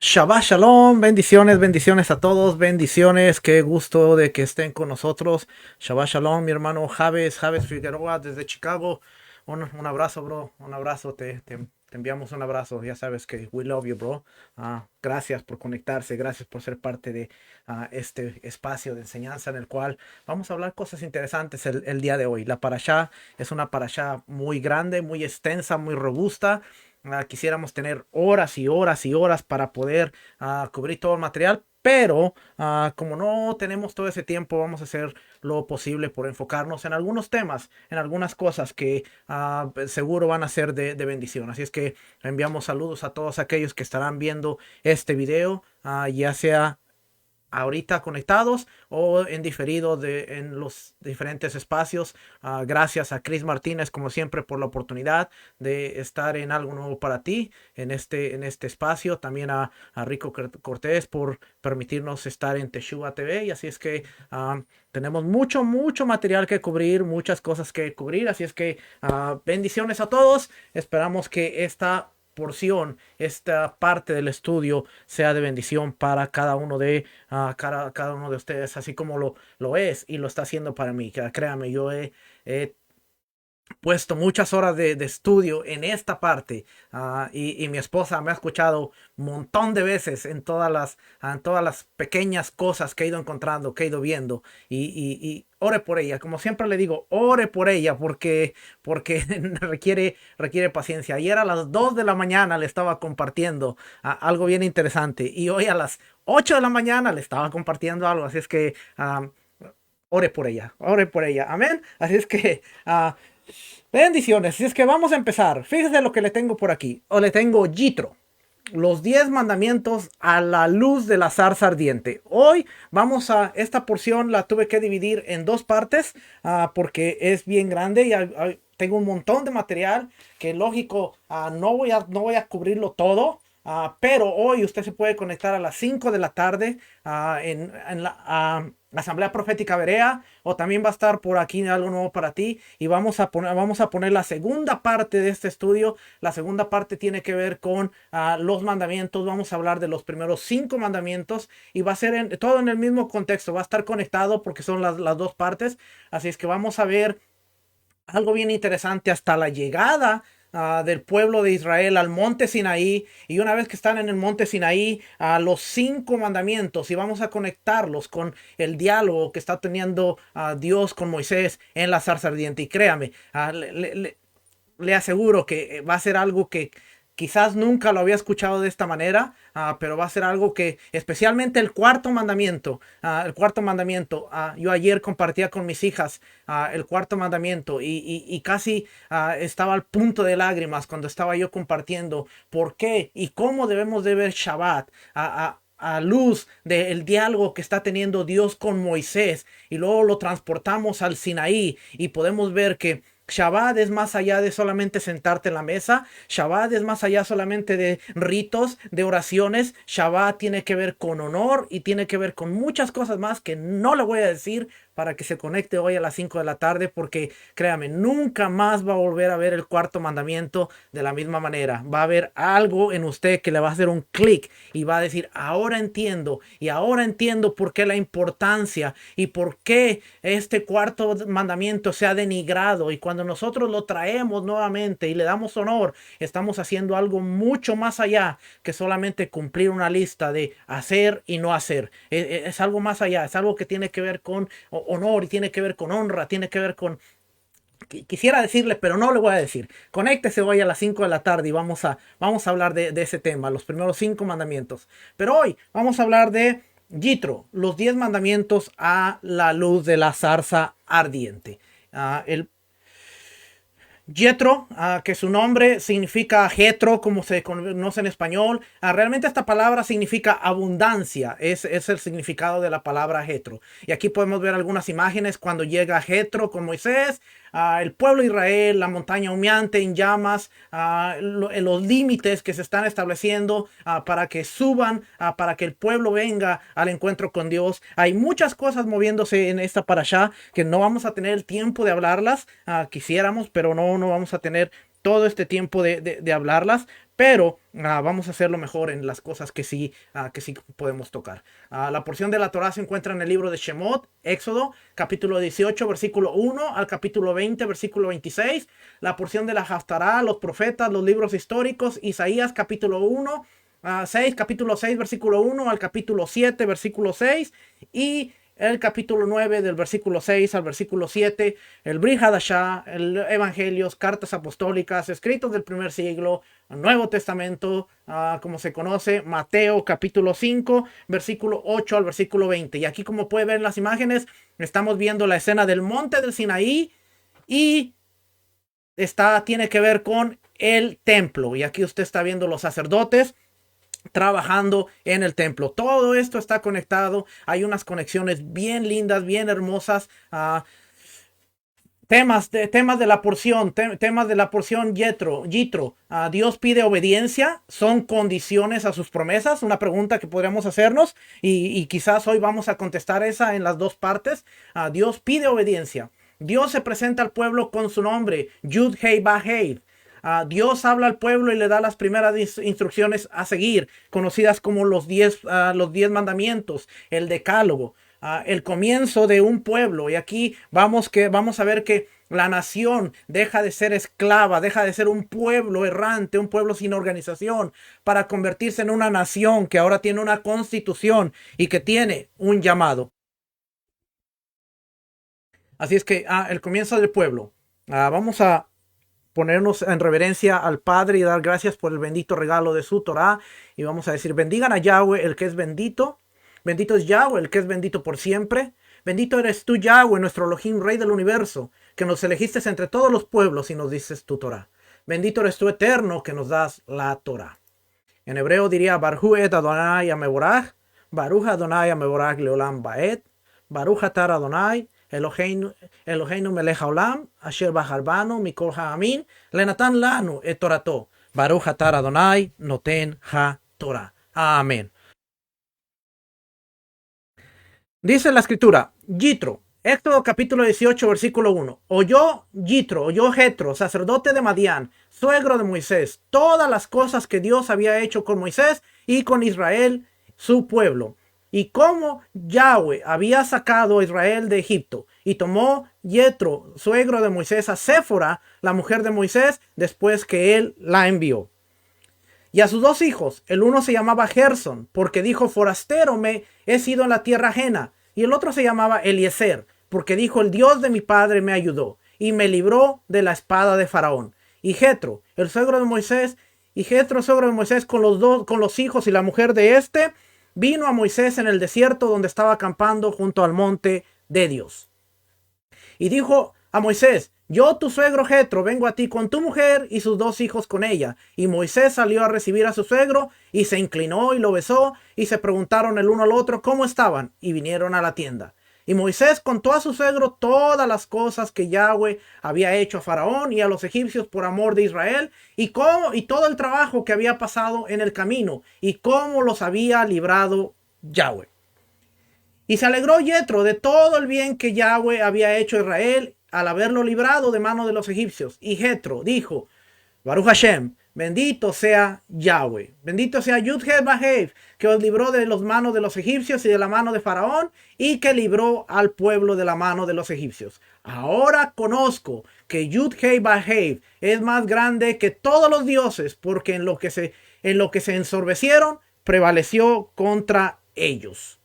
Shabbat Shalom, bendiciones, bendiciones a todos, bendiciones, qué gusto de que estén con nosotros. Shabbat Shalom, mi hermano Javes Figueroa desde Chicago. Un abrazo, bro, un abrazo, te enviamos un abrazo, ya sabes que we love you, bro. Gracias por conectarse, gracias por ser parte de este espacio de enseñanza en el cual vamos a hablar cosas interesantes el día de hoy. La parashá es una parashá muy grande, muy extensa, muy robusta. Quisiéramos tener horas y horas y horas para poder cubrir todo el material, pero como no tenemos todo ese tiempo, vamos a hacer lo posible por enfocarnos en algunos temas, en algunas cosas que seguro van a ser de bendición. Así es que enviamos saludos a todos aquellos que estarán viendo este video, ya sea ahorita conectados o en diferido en los diferentes espacios. Gracias a Chris Martínez, como siempre, por la oportunidad de estar en algo nuevo para ti en este espacio. También a Rico Cortés por permitirnos estar en Teshua TV. Y así es que tenemos mucho material que cubrir, muchas cosas que cubrir. Así es que bendiciones a todos. Esperamos que esta parte del estudio sea de bendición para cada uno cada uno de ustedes, así como lo es y lo está haciendo para mí. Créame, yo he puesto muchas horas de estudio en esta parte, y mi esposa me ha escuchado un montón de veces en todas las pequeñas cosas que he ido encontrando, que he ido viendo y ore por ella, como siempre le digo, ore por ella porque requiere paciencia. Ayer a las 2 de la mañana le estaba compartiendo algo bien interesante y hoy a las 8 de la mañana le estaba compartiendo algo, así es que ore por ella, amén. Así es que bendiciones. Si es que vamos a empezar. Fíjese lo que le tengo por aquí. O le tengo Yitro. Los 10 mandamientos a la luz de la zarza ardiente. Hoy vamos a esta porción, la tuve que dividir en dos partes porque es bien grande y tengo un montón de material que lógico no voy a cubrirlo todo. Pero hoy usted se puede conectar a las 5 de la tarde en la Asamblea Profética Berea, o también va a estar por aquí algo nuevo para ti y vamos a poner la segunda parte de este estudio. La segunda parte tiene que ver con los mandamientos. Vamos a hablar de los primeros 5 mandamientos y va a ser todo en el mismo contexto, va a estar conectado porque son las dos partes. Así es que vamos a ver algo bien interesante hasta la llegada del pueblo de Israel al monte Sinaí, y una vez que están en el monte Sinaí, a los 5 mandamientos, y vamos a conectarlos con el diálogo que está teniendo Dios con Moisés en la zarza ardiente. Y créame, le aseguro que va a ser algo que quizás nunca lo había escuchado de esta manera, pero va a ser algo que, especialmente el cuarto mandamiento, yo ayer compartía con mis hijas el cuarto mandamiento y casi estaba al punto de lágrimas cuando estaba yo compartiendo por qué y cómo debemos de ver Shabbat a luz del diálogo que está teniendo Dios con Moisés, y luego lo transportamos al Sinaí y podemos ver que Shabbat es más allá de solamente sentarte en la mesa. Shabbat es más allá solamente de ritos, de oraciones. Shabbat tiene que ver con honor y tiene que ver con muchas cosas más que no le voy a decir para que se conecte hoy a las 5 de la tarde, porque créame, nunca más va a volver a ver el cuarto mandamiento de la misma manera. Va a haber algo en usted que le va a hacer un clic y va a decir, ahora entiendo, y ahora entiendo por qué la importancia y por qué este cuarto mandamiento se ha denigrado. Y cuando nosotros lo traemos nuevamente y le damos honor, estamos haciendo algo mucho más allá que solamente cumplir una lista de hacer y no hacer. Es algo más allá, es algo que tiene que ver con honor y tiene que ver con honra, tiene que ver con... Quisiera decirle, pero no le voy a decir. Conéctese hoy a las 5 de la tarde y vamos a hablar de ese tema, los primeros 5 mandamientos. Pero hoy vamos a hablar de Yitro, los 10 mandamientos a la luz de la zarza ardiente. El Jetro, que su nombre significa Jetro, como se conoce en español. Realmente esta palabra significa abundancia, es el significado de la palabra Jetro. Y aquí podemos ver algunas imágenes cuando llega Jetro con Moisés, el pueblo de Israel, la montaña humeante en llamas, los límites que se están estableciendo para que suban, para que el pueblo venga al encuentro con Dios. Hay muchas cosas moviéndose en esta parashá que no vamos a tener el tiempo de hablarlas. Quisiéramos, pero no vamos a tener todo este tiempo de hablarlas, pero vamos a hacerlo mejor en las cosas que sí podemos tocar. La porción de la Torah se encuentra en el libro de Shemot, Éxodo, capítulo 18, versículo 1 al capítulo 20, versículo 26. La porción de la Haftará, los profetas, los libros históricos, Isaías, capítulo 1, 6, capítulo 6, versículo 1 al capítulo 7, versículo 6, y el capítulo 9 del versículo 6 al versículo 7, el Brit Hadashah, el Evangelios, cartas apostólicas, escritos del primer siglo, el Nuevo Testamento, como se conoce, Mateo capítulo 5, versículo 8 al versículo 20. Y aquí, como puede ver en las imágenes, estamos viendo la escena del monte del Sinaí y tiene que ver con el templo. Y aquí usted está viendo los sacerdotes trabajando en el templo. Todo esto está conectado. Hay unas conexiones bien lindas, bien hermosas. Temas de la porción, temas de la porción Yitro. Dios pide obediencia, son condiciones a sus promesas. Una pregunta que podríamos hacernos y quizás hoy vamos a contestar esa en las dos partes. Dios pide obediencia. Dios se presenta al pueblo con su nombre, Yud Hei Ba Hei. Dios habla al pueblo y le da las primeras instrucciones a seguir, conocidas como los 10 mandamientos, el decálogo, el comienzo de un pueblo. Y aquí vamos a ver que la nación deja de ser esclava, deja de ser un pueblo errante, un pueblo sin organización, para convertirse en una nación que ahora tiene una constitución y que tiene un llamado. Así es que el comienzo del pueblo. Vamos a ponernos en reverencia al Padre y dar gracias por el bendito regalo de su Torah. Y vamos a decir, bendigan a Yahweh, el que es bendito. Bendito es Yahweh, el que es bendito por siempre. Bendito eres tú, Yahweh, nuestro Elohim, Rey del universo, que nos elegiste entre todos los pueblos y nos dices tu Torah. Bendito eres tú, Eterno, que nos das la Torah. En hebreo diría, Baruch et Adonai Ameborach, Baruch Adonai Ameborach Leolam Baed, Baruch Atar Adonai, Eloheinu melech haolam, asher bahar banu mikol ha'amin, lenatan lanu et torato. Baruch atar Adonai noten ha-Torah. Amén. Dice la escritura, Yitro, Éxodo capítulo 18, versículo 1. Oyó Jetro, sacerdote de Madián, suegro de Moisés, todas las cosas que Dios había hecho con Moisés y con Israel, su pueblo, y cómo Yahweh había sacado a Israel de Egipto. Y tomó Jetro, suegro de Moisés, a Séfora, la mujer de Moisés, después que él la envió. Y a sus dos hijos, el uno se llamaba Gerson, porque dijo, forastero me he sido en la tierra ajena. Y el otro se llamaba Eliezer, porque dijo, el Dios de mi padre me ayudó y me libró de la espada de Faraón. Y Jetro, el suegro de Moisés, con los hijos y la mujer de este, vino a Moisés en el desierto donde estaba acampando junto al monte de Dios. Y dijo a Moisés, yo, tu suegro Jetro, vengo a ti con tu mujer y sus dos hijos con ella. Y Moisés salió a recibir a su suegro y se inclinó y lo besó y se preguntaron el uno al otro cómo estaban y vinieron a la tienda. Y Moisés contó a su suegro todas las cosas que Yahweh había hecho a Faraón y a los egipcios por amor de Israel y todo el trabajo que había pasado en el camino y cómo los había librado Yahweh. Y se alegró Jetro de todo el bien que Yahweh había hecho a Israel al haberlo librado de mano de los egipcios. Y Jetro dijo, Baruch Hashem, bendito sea Yahweh, bendito sea Yud-Heh-Vah-Heh, que os libró de las manos de los egipcios y de la mano de Faraón, y que libró al pueblo de la mano de los egipcios. Ahora conozco que Yud-Heh-Vah-Heh es más grande que todos los dioses, porque en lo que se ensorbecieron, prevaleció contra ellos.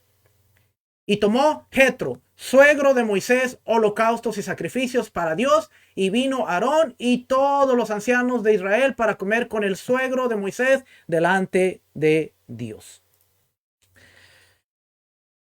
Y tomó Jetro, suegro de Moisés, holocaustos y sacrificios para Dios, y vino Aarón y todos los ancianos de Israel para comer con el suegro de Moisés delante de Dios.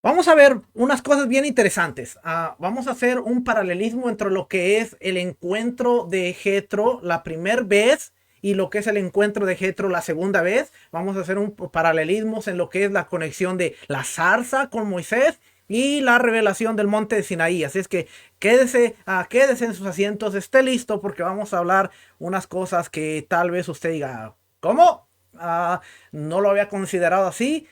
Vamos a ver unas cosas bien interesantes. Vamos a hacer un paralelismo entre lo que es el encuentro de Jetro la primera vez y lo que es el encuentro de Jetro la segunda vez. Vamos a hacer un paralelismo en lo que es la conexión de la zarza con Moisés y la revelación del monte de Sinaí. Así es que quédese en sus asientos, esté listo porque vamos a hablar unas cosas que tal vez usted diga, ¿cómo? No lo había considerado así,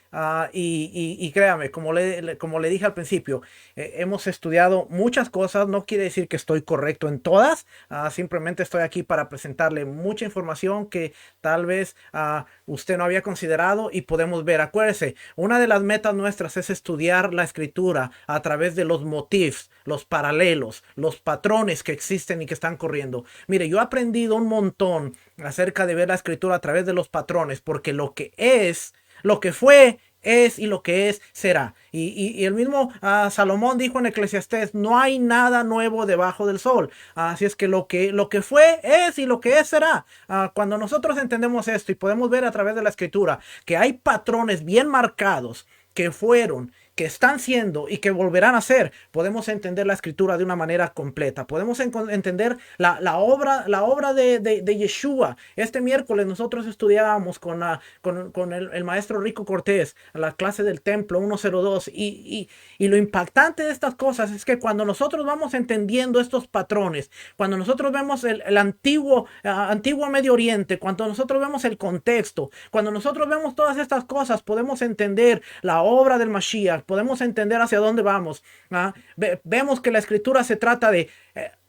y créame, como le dije al principio, hemos estudiado muchas cosas, no quiere decir que estoy correcto en todas, simplemente estoy aquí para presentarle mucha información que tal vez usted no había considerado y podemos ver. Acuérdese, una de las metas nuestras es estudiar la escritura a través de los motifs, los paralelos, los patrones que existen y que están corriendo. Mire, yo he aprendido un montón acerca de ver la escritura a través de los patrones, porque lo que es, lo que fue, es y lo que es, será. Y el mismo Salomón dijo en Eclesiastés, no hay nada nuevo debajo del sol. Así es que lo que fue, es y lo que es, será. Cuando nosotros entendemos esto y podemos ver a través de la escritura que hay patrones bien marcados que fueron, que están siendo y que volverán a ser, podemos entender la escritura de una manera completa. Podemos entender la obra de Yeshua. Este miércoles nosotros estudiábamos con el maestro Rico Cortés la clase del templo 102 y lo impactante de estas cosas es que cuando nosotros vamos entendiendo estos patrones, cuando nosotros vemos el antiguo Medio Oriente, cuando nosotros vemos el contexto, cuando nosotros vemos todas estas cosas, podemos entender la obra del Mashiach, podemos entender hacia dónde vamos. Vemos que la escritura se trata de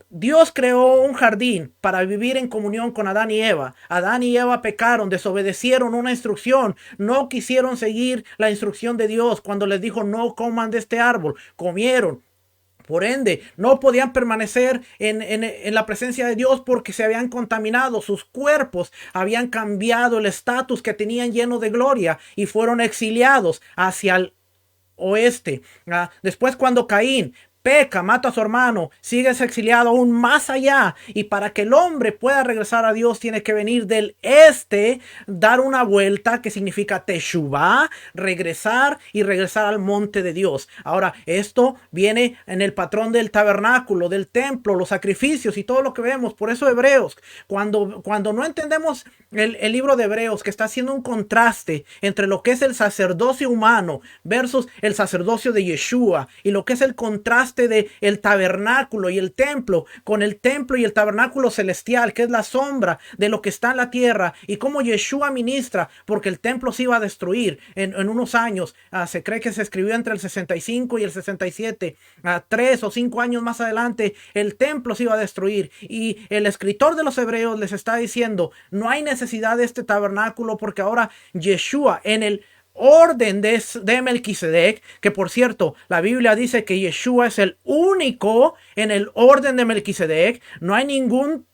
Dios creó un jardín para vivir en comunión con Adán y Eva. Adán y Eva pecaron, desobedecieron una instrucción, no quisieron seguir la instrucción de Dios cuando les dijo no coman de este árbol. Comieron. Por ende, no podían permanecer en la presencia de Dios porque se habían contaminado. Sus cuerpos habían cambiado el estatus que tenían lleno de gloria y fueron exiliados hacia el oeste. Después, cuando Caín peca, mata a su hermano, sigue exiliado aún más allá, y para que el hombre pueda regresar a Dios tiene que venir del este, dar una vuelta que significa teshuvá, regresar y regresar al monte de Dios. Ahora, esto viene en el patrón del tabernáculo, del templo, los sacrificios y todo lo que vemos. Por eso Hebreos, cuando no entendemos el libro de Hebreos, que está haciendo un contraste entre lo que es el sacerdocio humano versus el sacerdocio de Yeshua, y lo que es el contraste de el tabernáculo y el templo, con el templo y el tabernáculo celestial, que es la sombra de lo que está en la tierra, y cómo Yeshua ministra, porque el templo se iba a destruir en unos años. Se cree que se escribió entre el 65 y el 67, 3 o 5 años más adelante el templo se iba a destruir, y el escritor de los Hebreos les está diciendo, no hay necesidad de este tabernáculo, porque ahora Yeshua en el orden de Melquisedec, que por cierto, la Biblia dice que Yeshua es el único en el orden de Melquisedec. No hay ningún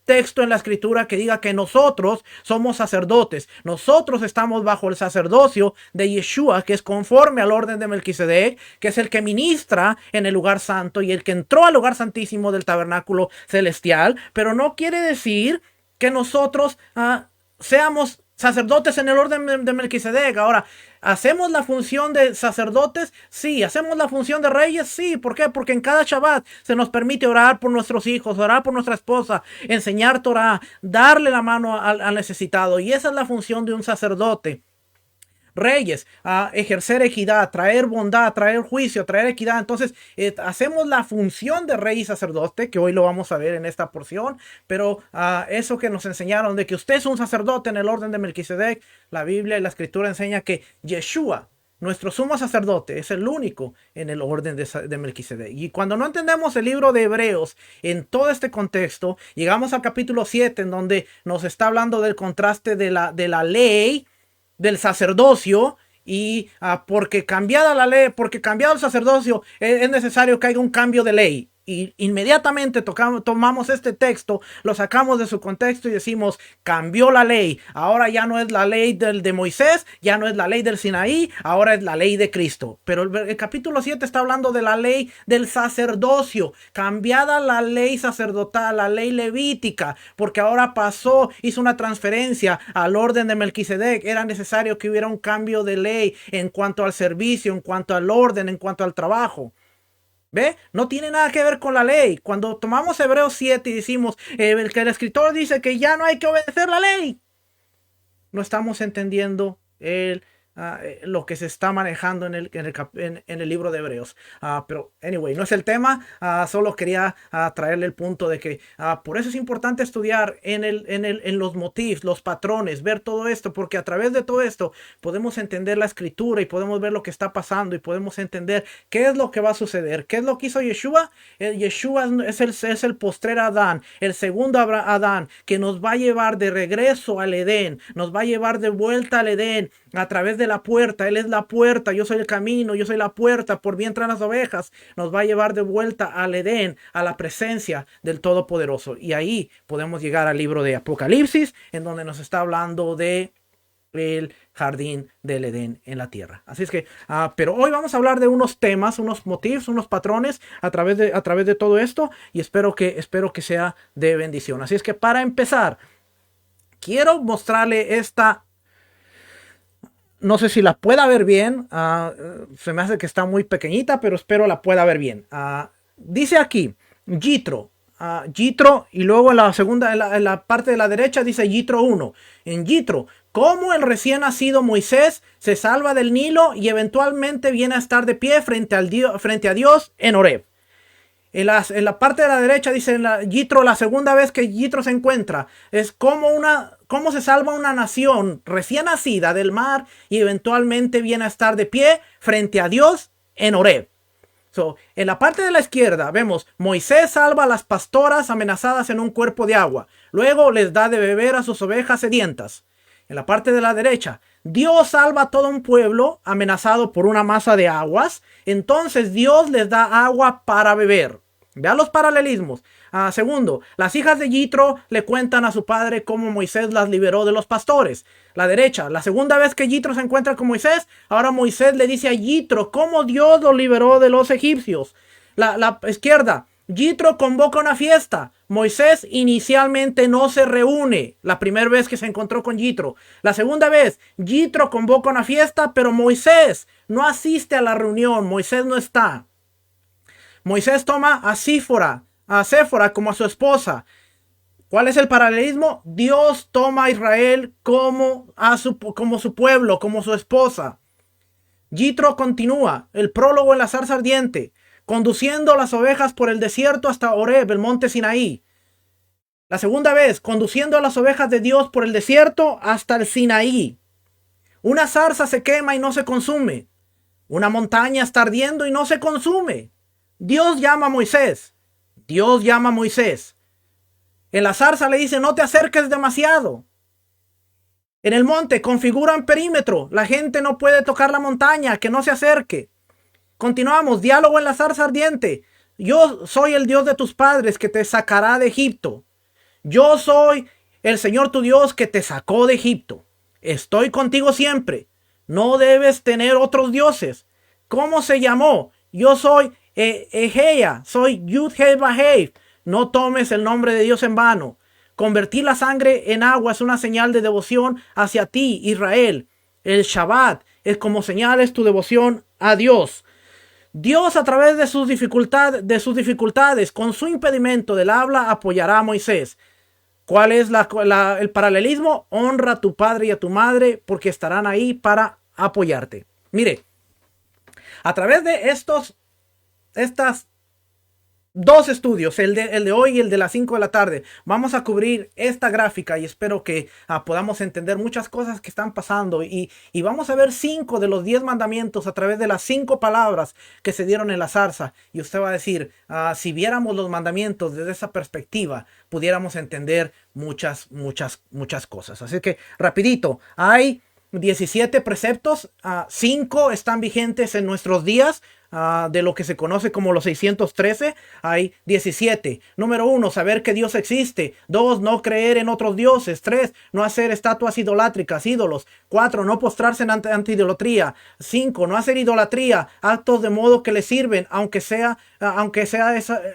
texto en la escritura que diga que nosotros somos sacerdotes. Nosotros estamos bajo el sacerdocio de Yeshua, que es conforme al orden de Melquisedec, que es el que ministra en el lugar santo y el que entró al lugar santísimo del tabernáculo celestial. Pero no quiere decir que nosotros seamos sacerdotes en el orden de Melquisedec. Ahora, ¿hacemos la función de sacerdotes? Sí. ¿Hacemos la función de reyes? Sí. ¿Por qué? Porque en cada Shabbat se nos permite orar por nuestros hijos, orar por nuestra esposa, enseñar Torah, darle la mano al necesitado. Y esa es la función de un sacerdote. Reyes, a ejercer equidad, traer bondad, traer juicio, traer equidad. Entonces, hacemos la función de rey y sacerdote, que hoy lo vamos a ver en esta porción, pero eso que nos enseñaron de que usted es un sacerdote en el orden de Melquisedec, la Biblia y la Escritura enseña que Yeshua, nuestro sumo sacerdote, es el único en el orden de Melquisedec. Y cuando no entendemos el libro de Hebreos en todo este contexto, llegamos al capítulo 7, en donde nos está hablando del contraste de la ley, del sacerdocio, porque cambiada la ley, porque cambiado el sacerdocio, es necesario que haya un cambio de ley. Y inmediatamente tomamos este texto, lo sacamos de su contexto y decimos, cambió la ley. Ahora ya no es la ley de Moisés, ya no es la ley del Sinaí, ahora es la ley de Cristo. Pero el capítulo 7 está hablando de la ley del sacerdocio, cambiada la ley sacerdotal, la ley levítica, porque ahora hizo una transferencia al orden de Melquisedec. Era necesario que hubiera un cambio de ley en cuanto al servicio, en cuanto al orden, en cuanto al trabajo. ¿Ve? No tiene nada que ver con la ley. Cuando tomamos Hebreos 7 y decimos que el escritor dice que ya no hay que obedecer la ley, no estamos entendiendo lo que se está manejando en el libro de Hebreos. Pero, anyway, no es el tema. Solo quería traerle el punto de que por eso es importante estudiar en los motivos, los patrones, ver todo esto, porque a través de todo esto podemos entender la escritura y podemos ver lo que está pasando y podemos entender qué es lo que va a suceder. ¿Qué es lo que hizo Yeshua? Yeshua es el postrer Adán, el segundo Adán, que nos va a llevar de regreso al Edén, nos va a llevar de vuelta al Edén a través de la puerta. Él es la puerta, yo soy el camino, yo soy la puerta, por mí entran las ovejas. Nos va a llevar de vuelta al Edén, a la presencia del Todopoderoso. Y ahí podemos llegar al libro de Apocalipsis, en donde nos está hablando de el jardín del Edén en la tierra. Así es que, pero hoy vamos a hablar de unos temas, unos motivos, unos patrones a través de todo esto, y espero que sea de bendición. Así es que para empezar, quiero mostrarle esta. No sé si la pueda ver bien. Se me hace que está muy pequeñita, pero espero la pueda ver bien. Dice aquí, Yitro. Yitro, y luego en la segunda, en la parte de la derecha dice Yitro 1. En Yitro, cómo el recién nacido Moisés se salva del Nilo y eventualmente viene a estar de pie frente a Dios en Horeb. En la parte de la derecha dice Yitro, la segunda vez que Yitro se encuentra, es cómo se salva una nación recién nacida del mar y eventualmente viene a estar de pie frente a Dios en Horeb. En la parte de la izquierda vemos Moisés salva a las pastoras amenazadas en un cuerpo de agua. Luego les da de beber a sus ovejas sedientas. En la parte de la derecha, Dios salva a todo un pueblo amenazado por una masa de aguas. Entonces Dios les da agua para beber. Vean los paralelismos. Segundo, las hijas de Yitro le cuentan a su padre cómo Moisés las liberó de los pastores. La derecha, la segunda vez que Yitro se encuentra con Moisés, ahora Moisés le dice a Yitro cómo Dios lo liberó de los egipcios. La izquierda, Yitro convoca una fiesta. Moisés inicialmente no se reúne la primera vez que se encontró con Yitro. La segunda vez, Yitro convoca una fiesta, pero Moisés no asiste a la reunión. Moisés no está. Moisés toma a Séfora como a su esposa. ¿Cuál es el paralelismo? Dios toma a Israel como su pueblo, como su esposa. Yitro continúa, el prólogo en la zarza ardiente, conduciendo las ovejas por el desierto hasta Horeb, el monte Sinaí. La segunda vez, conduciendo a las ovejas de Dios por el desierto hasta el Sinaí. Una zarza se quema y no se consume. Una montaña está ardiendo y no se consume. Dios llama a Moisés. Dios llama a Moisés. En la zarza le dice, no te acerques demasiado. En el monte configuran perímetro. La gente no puede tocar la montaña, que no se acerque. Continuamos, diálogo en la zarza ardiente. Yo soy el Dios de tus padres que te sacará de Egipto. Yo soy el Señor tu Dios que te sacó de Egipto. Estoy contigo siempre. No debes tener otros dioses. ¿Cómo se llamó? Yo soy Egeia, soy Yud-Heh-Vah-Heh. No tomes el nombre de Dios en vano. Convertir la sangre en agua es una señal de devoción hacia ti, Israel. El Shabbat es como señal, es tu devoción a Dios. Dios, a través de sus dificultades, con su impedimento del habla, apoyará a Moisés. ¿Cuál es el paralelismo? Honra a tu padre y a tu madre porque estarán ahí para apoyarte. Mire, a través de estas dos estudios, el de hoy y el de las 5 de la tarde, vamos a cubrir esta gráfica y espero que podamos entender muchas cosas que están pasando y vamos a ver 5 de los 10 mandamientos a través de las 5 palabras que se dieron en la zarza. Y usted va a decir, si viéramos los mandamientos desde esa perspectiva, pudiéramos entender muchas cosas. Así que rapidito, hay 17 preceptos, 5 están vigentes en nuestros días. de lo que se conoce como los 613, hay 17. Número 1, saber que Dios existe. 2, no creer en otros dioses. 3, no hacer estatuas idolátricas, ídolos. 4, no postrarse ante idolatría. 5, no hacer idolatría, actos de modo que le sirven,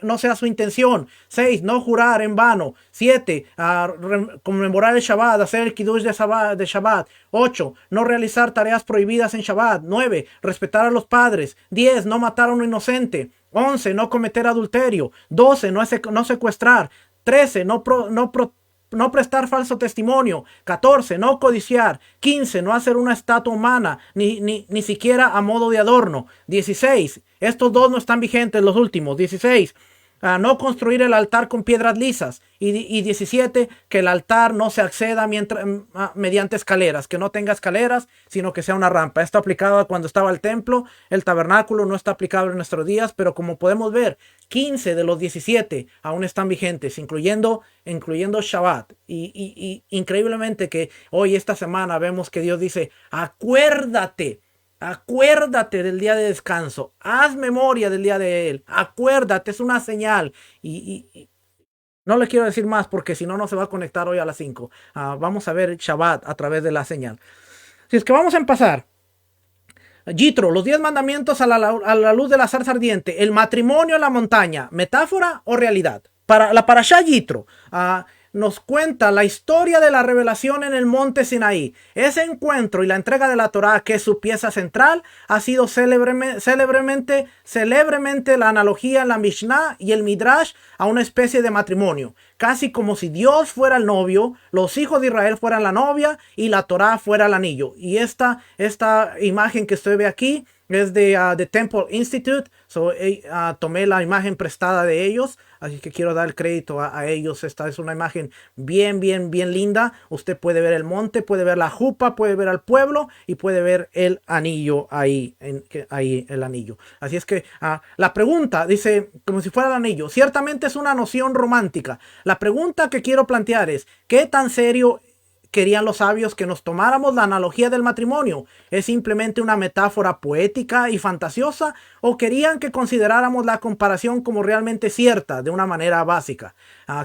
no sea su intención. 6, no jurar en vano. 7, conmemorar el Shabbat, hacer el Kiddush de Shabbat. 8, no realizar tareas prohibidas en Shabbat. 9, respetar a los padres. 10, no matar a un inocente. 11, no cometer adulterio. 12, no secuestrar. 13, no prestar falso testimonio. 14, no codiciar. 15, no hacer una estatua humana, ni siquiera a modo de adorno. 16, estos dos no están vigentes, los últimos. 16, no construir el altar con piedras lisas. Y 17, que el altar no se acceda mediante escaleras, que no tenga escaleras, sino que sea una rampa. Esto aplicado cuando estaba el templo, el tabernáculo, no está aplicable en nuestros días, pero como podemos ver, 15 de los 17 aún están vigentes, incluyendo Shabbat. Y increíblemente que hoy, esta semana, vemos que Dios dice, acuérdate del día de descanso. Haz memoria del día de él. Acuérdate, es una señal. Y no le quiero decir más porque si no, no se va a conectar hoy a las 5. Vamos a ver Shabbat a través de la señal. Si es que vamos a empezar. Yitro, los 10 mandamientos a la luz de la zarza ardiente. El matrimonio en la montaña. ¿Metáfora o realidad? Para la parashá Yitro. Nos cuenta la historia de la revelación en el monte Sinaí. Ese encuentro y la entrega de la Torá, que es su pieza central, ha sido célebremente la analogía en la Mishnah y el Midrash a una especie de matrimonio. Casi como si Dios fuera el novio, los hijos de Israel fueran la novia y la Torá fuera el anillo. Y esta imagen que usted ve aquí es de The Temple Institute. Tomé la imagen prestada de ellos, así que quiero dar el crédito a ellos. Esta es una imagen bien linda. Usted puede ver el monte, puede ver la jupa, puede ver al pueblo y puede ver el anillo ahí el anillo. Así es que la pregunta dice, como si fuera el anillo, ciertamente es una noción romántica. La pregunta que quiero plantear es, ¿qué tan serio querían los sabios que nos tomáramos la analogía del matrimonio? ¿Es simplemente una metáfora poética y fantasiosa? ¿O querían que consideráramos la comparación como realmente cierta, de una manera básica?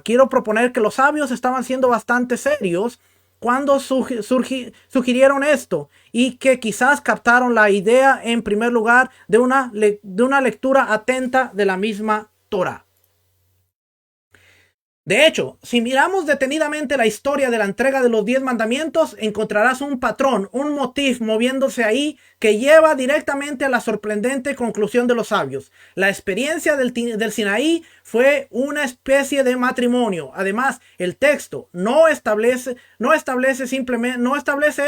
Quiero proponer que los sabios estaban siendo bastante serios cuando sugirieron esto, y que quizás captaron la idea en primer lugar de una lectura atenta de la misma Torá. De hecho, si miramos detenidamente la historia de la entrega de los 10 mandamientos, encontrarás un patrón, un motif moviéndose ahí que lleva directamente a la sorprendente conclusión de los sabios. La experiencia del Sinaí fue una especie de matrimonio. Además, el texto no establece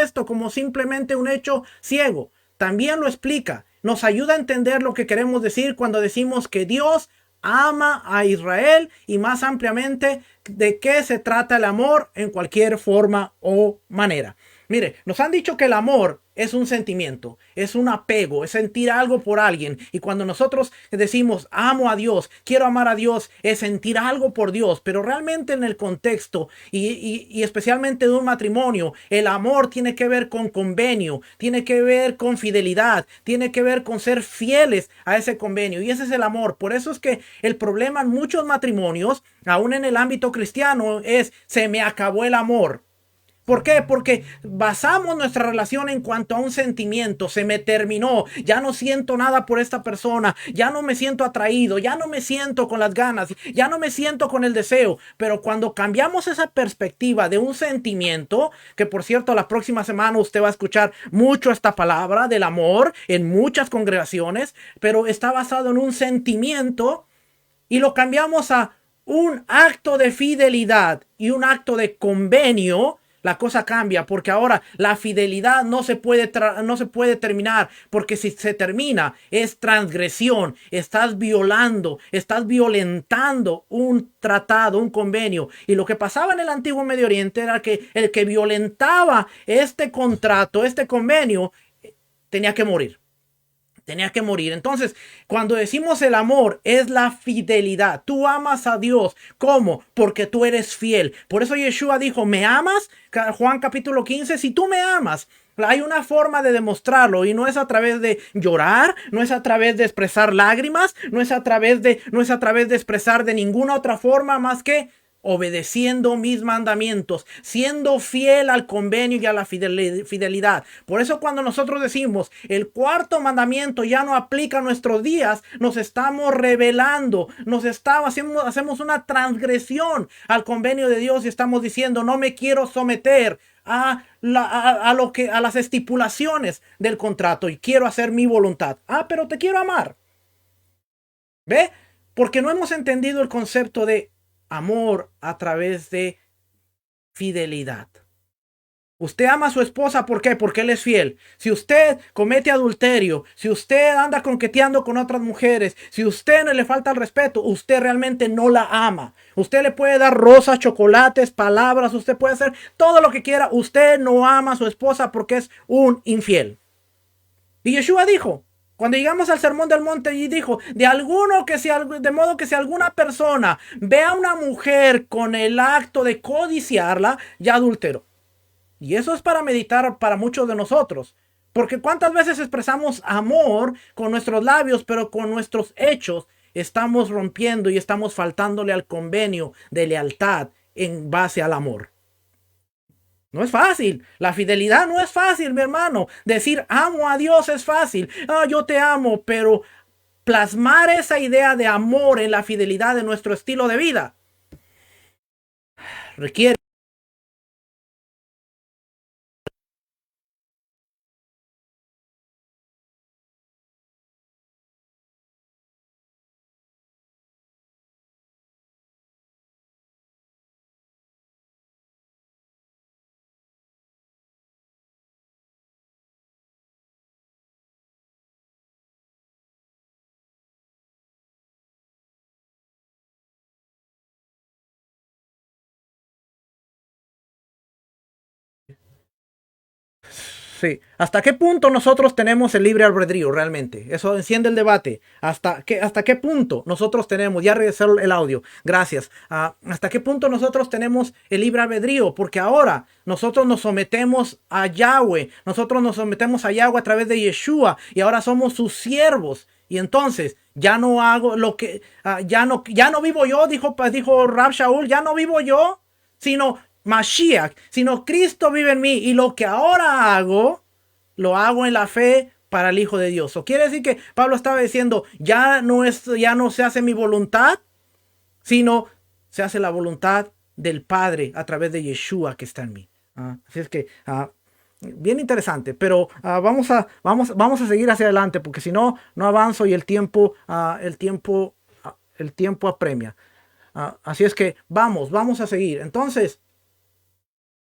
esto como simplemente un hecho ciego. También lo explica. Nos ayuda a entender lo que queremos decir cuando decimos que Dios ama a Israel, y más ampliamente de qué se trata el amor en cualquier forma o manera. Mire, nos han dicho que el amor es un sentimiento, es un apego, es sentir algo por alguien. Y cuando nosotros decimos amo a Dios, quiero amar a Dios, es sentir algo por Dios. Pero realmente en el contexto y especialmente de un matrimonio, el amor tiene que ver con convenio, tiene que ver con fidelidad, tiene que ver con ser fieles a ese convenio. Y ese es el amor. Por eso es que el problema en muchos matrimonios, aún en el ámbito cristiano, es se me acabó el amor. ¿Por qué? Porque basamos nuestra relación en cuanto a un sentimiento. Se me terminó, ya no siento nada por esta persona, ya no me siento atraído, ya no me siento con las ganas, ya no me siento con el deseo. Pero cuando cambiamos esa perspectiva de un sentimiento, que por cierto la próxima semana usted va a escuchar mucho esta palabra del amor en muchas congregaciones, pero está basado en un sentimiento, y lo cambiamos a un acto de fidelidad y un acto de convenio, la cosa cambia, porque ahora la fidelidad no se puede terminar, porque si se termina es transgresión. Estás violentando un tratado, un convenio. Y lo que pasaba en el antiguo Medio Oriente era que el que violentaba este contrato, este convenio, tenía que morir. Entonces, cuando decimos el amor, es la fidelidad. Tú amas a Dios. ¿Cómo? Porque tú eres fiel. Por eso Yeshua dijo, ¿me amas? Juan capítulo 15, si tú me amas, Hay una forma de demostrarlo y no es a través de llorar, no es a través de expresar lágrimas, no es a través de expresar de ninguna otra forma más que obedeciendo mis mandamientos, siendo fiel al convenio y a la fidelidad. Por eso cuando nosotros decimos el cuarto mandamiento ya no aplica a nuestros días, nos estamos rebelando, hacemos una transgresión al convenio de Dios y estamos diciendo no me quiero someter a las estipulaciones del contrato y quiero hacer mi voluntad. Pero te quiero amar. ¿Ve? Porque no hemos entendido el concepto de amor a través de fidelidad. Usted ama a su esposa, ¿por qué? Porque él es fiel. Si usted comete adulterio, si usted anda coqueteando con otras mujeres, si usted no le falta el respeto, usted realmente no la ama. Usted le puede dar rosas, chocolates, palabras, usted puede hacer todo lo que quiera. Usted no ama a su esposa porque es un infiel. Y Yeshua dijo, cuando llegamos al Sermón del Monte, y dijo, de modo que si alguna persona ve a una mujer con el acto de codiciarla, ya adulteró. Y eso es para meditar para muchos de nosotros. Porque cuántas veces expresamos amor con nuestros labios, pero con nuestros hechos estamos rompiendo y estamos faltándole al convenio de lealtad en base al amor. No es fácil. La fidelidad no es fácil, mi hermano. Decir amo a Dios es fácil. Yo te amo, pero plasmar esa idea de amor en la fidelidad de nuestro estilo de vida requiere. Sí. ¿Hasta qué punto nosotros tenemos el libre albedrío realmente? Eso enciende el debate. ¿Hasta qué punto nosotros tenemos? Ya regresó el audio. Gracias. ¿Hasta qué punto nosotros tenemos el libre albedrío? Porque ahora nosotros nos sometemos a Yahweh. Nosotros nos sometemos a Yahweh a través de Yeshua. Y ahora somos sus siervos. Y entonces ya no hago lo que... ya no vivo yo, dijo Rab Shaul. Ya no vivo yo, sino Mashiach, sino Cristo vive en mí y lo que ahora hago, lo hago en la fe para el Hijo de Dios. O quiere decir que Pablo estaba diciendo, ya no se hace mi voluntad, sino se hace la voluntad del Padre a través de Yeshua que está en mí. Así es que bien interesante, pero vamos a seguir hacia adelante porque si no, no avanzo y el tiempo apremia. Así es que vamos a seguir. Entonces,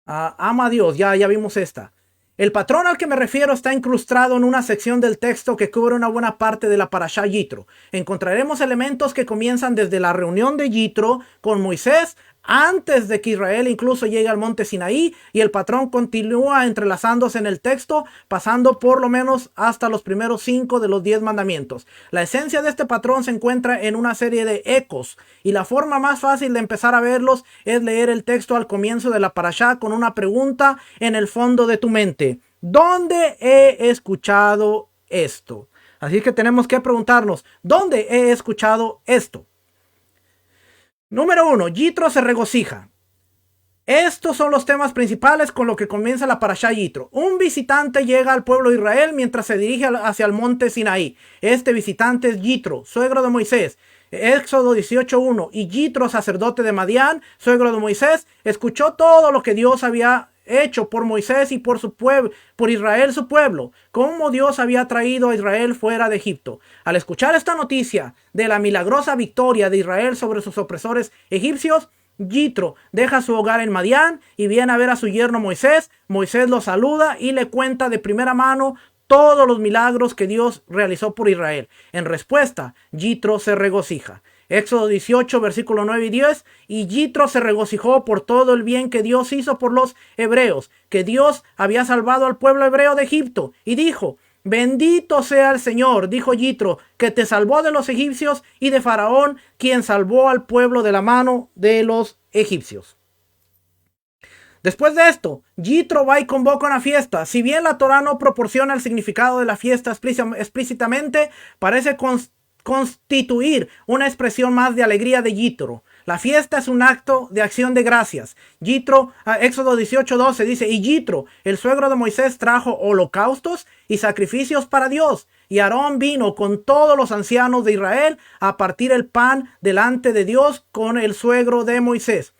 ama a Dios, ya vimos esta. El patrón al que me refiero está incrustado en una sección del texto que cubre una buena parte de la parashá Yitro. Encontraremos elementos que comienzan desde la reunión de Yitro con Moisés antes de que Israel incluso llegue al monte Sinaí, y el patrón continúa entrelazándose en el texto, pasando por lo menos hasta los primeros 5 de los 10 mandamientos. La esencia de este patrón se encuentra en una serie de ecos, y la forma más fácil de empezar a verlos es leer el texto al comienzo de la parashá con una pregunta en el fondo de tu mente. ¿Dónde he escuchado esto? Así que tenemos que preguntarnos, ¿dónde he escuchado esto? Número 1. Yitro se regocija. Estos son los temas principales con los que comienza la parashá Yitro. Un visitante llega al pueblo de Israel mientras se dirige hacia el monte Sinaí. Este visitante es Yitro, suegro de Moisés. Éxodo 18:1. Y Yitro, sacerdote de Madián, suegro de Moisés, escuchó todo lo que Dios había hecho por Moisés y por su pueblo, por Israel su pueblo, cómo Dios había traído a Israel fuera de Egipto. Al escuchar esta noticia de la milagrosa victoria de Israel sobre sus opresores egipcios, Yitro deja su hogar en Madián y viene a ver a su yerno Moisés. Moisés lo saluda y le cuenta de primera mano todos los milagros que Dios realizó por Israel. En respuesta, Yitro se regocija. Éxodo 18, versículo 9 y 10. Y Yitro se regocijó por todo el bien que Dios hizo por los hebreos, que Dios había salvado al pueblo hebreo de Egipto. Y dijo, bendito sea el Señor, dijo Yitro, que te salvó de los egipcios y de Faraón, quien salvó al pueblo de la mano de los egipcios. Después de esto, Yitro va y convoca una fiesta. Si bien la Torá no proporciona el significado de la fiesta explícitamente, parece constituir una expresión más de alegría de Yitro. La fiesta es un acto de acción de gracias. Yitro, Éxodo 18:12 dice, y Yitro, el suegro de Moisés, trajo holocaustos y sacrificios para Dios. Y Aarón vino con todos los ancianos de Israel a partir el pan delante de Dios con el suegro de Moisés.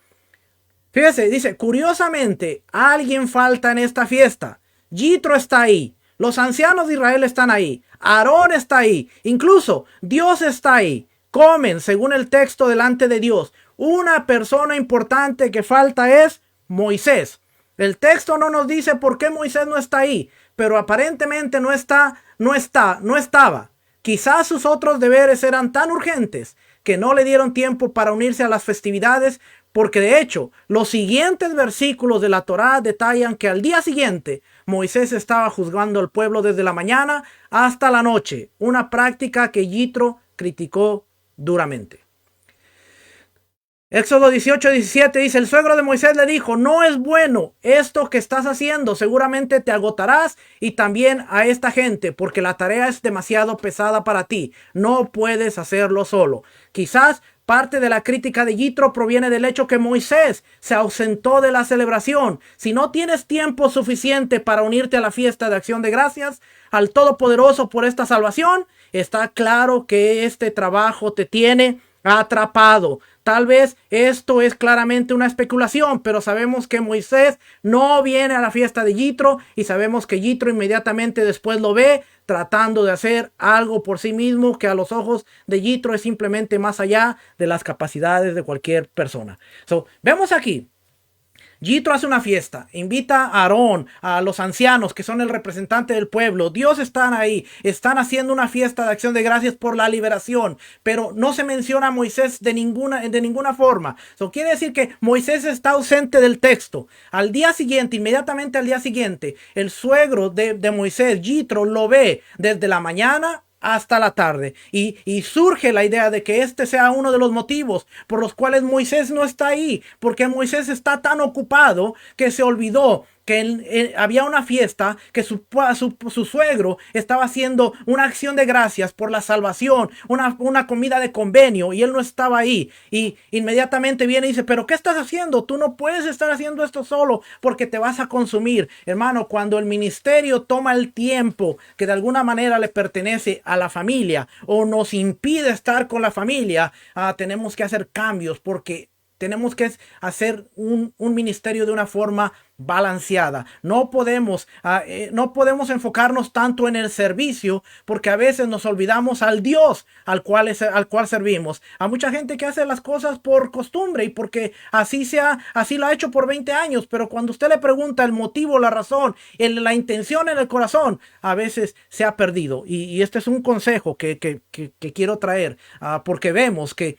Fíjese, dice, curiosamente, alguien falta en esta fiesta. Yitro está ahí. Los ancianos de Israel están ahí. Aarón está ahí. Incluso Dios está ahí. Comen, según el texto, delante de Dios. Una persona importante que falta es Moisés. El texto no nos dice por qué Moisés no está ahí, pero aparentemente no estaba. Quizás sus otros deberes eran tan urgentes que no le dieron tiempo para unirse a las festividades, porque de hecho, los siguientes versículos de la Torá detallan que al día siguiente Moisés estaba juzgando al pueblo desde la mañana hasta la noche, una práctica que Yitro criticó duramente. Éxodo 18:17 dice, el suegro de Moisés le dijo, no es bueno esto que estás haciendo, seguramente te agotarás y también a esta gente, porque la tarea es demasiado pesada para ti, no puedes hacerlo solo. Quizás parte de la crítica de Yitro proviene del hecho que Moisés se ausentó de la celebración. Si no tienes tiempo suficiente para unirte a la fiesta de acción de gracias al Todopoderoso por esta salvación, está claro que este trabajo te tiene atrapado. Tal vez esto es claramente una especulación, pero sabemos que Moisés no viene a la fiesta de Yitro y sabemos que Yitro inmediatamente después lo ve tratando de hacer algo por sí mismo que a los ojos de Yitro es simplemente más allá de las capacidades de cualquier persona. Vemos aquí. Yitro hace una fiesta, invita a Aarón, a los ancianos que son el representante del pueblo. Dios están ahí, están haciendo una fiesta de acción de gracias por la liberación, pero no se menciona a Moisés de ninguna forma. Eso quiere decir que Moisés está ausente del texto. Al día siguiente, inmediatamente al día siguiente, el suegro de Moisés, Yitro, lo ve desde la mañana hasta la tarde y surge la idea de que este sea uno de los motivos por los cuales Moisés no está ahí, porque Moisés está tan ocupado que se olvidó que había una fiesta, que su suegro estaba haciendo una acción de gracias por la salvación, una comida de convenio, y él no estaba ahí. Y inmediatamente viene y dice, pero ¿qué estás haciendo? Tú no puedes estar haciendo esto solo porque te vas a consumir. Hermano, cuando el ministerio toma el tiempo que de alguna manera le pertenece a la familia o nos impide estar con la familia, tenemos que hacer cambios porque tenemos que hacer un ministerio de una forma balanceada. No podemos enfocarnos tanto en el servicio porque a veces nos olvidamos al Dios al cual servimos. A mucha gente que hace las cosas por costumbre y porque así lo ha hecho por 20 años, pero cuando usted le pregunta el motivo, la razón, la intención en el corazón, a veces se ha perdido. Y este es un consejo que quiero traer, porque vemos que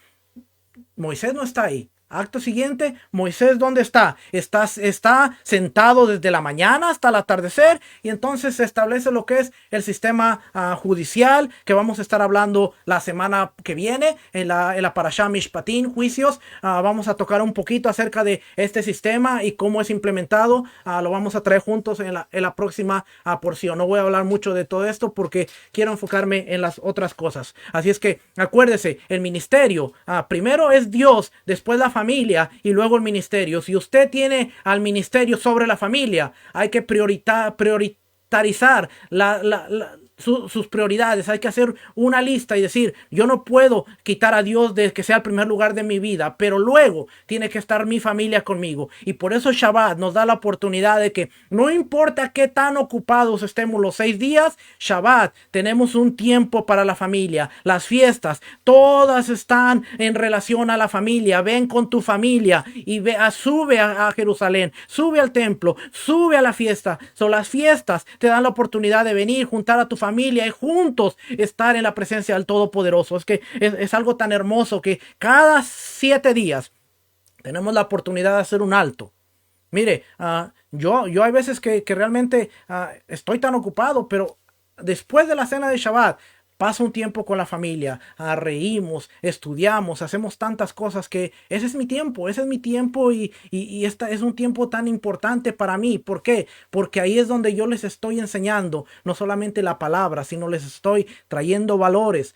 Moisés no está ahí. Acto siguiente, Moisés, ¿dónde está? Está sentado desde la mañana hasta el atardecer, y entonces se establece lo que es el sistema judicial, que vamos a estar hablando la semana que viene en la Parashá Mishpatim, juicios. Vamos a tocar un poquito acerca de este sistema y cómo es implementado. Lo vamos a traer juntos en la próxima porción. No voy a hablar mucho de todo esto porque quiero enfocarme en las otras cosas. Así es que acuérdese, el ministerio, primero es Dios, después la familia y luego el ministerio. Si usted tiene al ministerio sobre la familia, hay que priorizar sus prioridades. Hay que hacer una lista y decir, yo no puedo quitar a Dios de que sea el primer lugar de mi vida, pero luego tiene que estar mi familia conmigo. Y por eso Shabbat nos da la oportunidad de que no importa qué tan ocupados estemos los 6 días, Shabbat tenemos un tiempo para la familia. Las fiestas, todas están en relación a la familia. Ven con tu familia y sube a Jerusalén, sube al templo, sube a la fiesta. Las fiestas te dan la oportunidad de venir, juntar a tu familia y juntos estar en la presencia del Todopoderoso. Es que es algo tan hermoso que cada 7 días tenemos la oportunidad de hacer un alto. Mire, yo hay veces que realmente estoy tan ocupado, pero después de la cena de Shabbat paso un tiempo con la familia, reímos, estudiamos, hacemos tantas cosas que ese es mi tiempo y este es un tiempo tan importante para mí. ¿Por qué? Porque ahí es donde yo les estoy enseñando no solamente la palabra, sino les estoy trayendo valores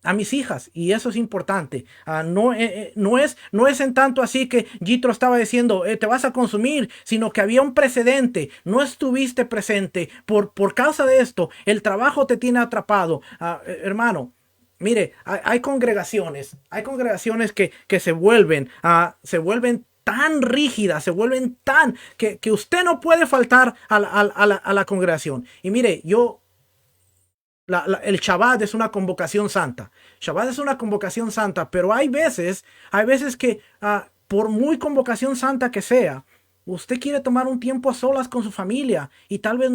a mis hijas, y eso es importante. No es en tanto así que Jitro estaba diciendo te vas a consumir, sino que había un precedente, no estuviste presente por causa de esto, el trabajo te tiene atrapado. Hermano, mire, hay congregaciones que se vuelven tan rígidas, se vuelven tan que usted no puede faltar a la congregación. Y mire, el Shabbat es una convocación santa. Shabbat es una convocación santa, pero hay veces que por muy convocación santa que sea, usted quiere tomar un tiempo a solas con su familia y tal vez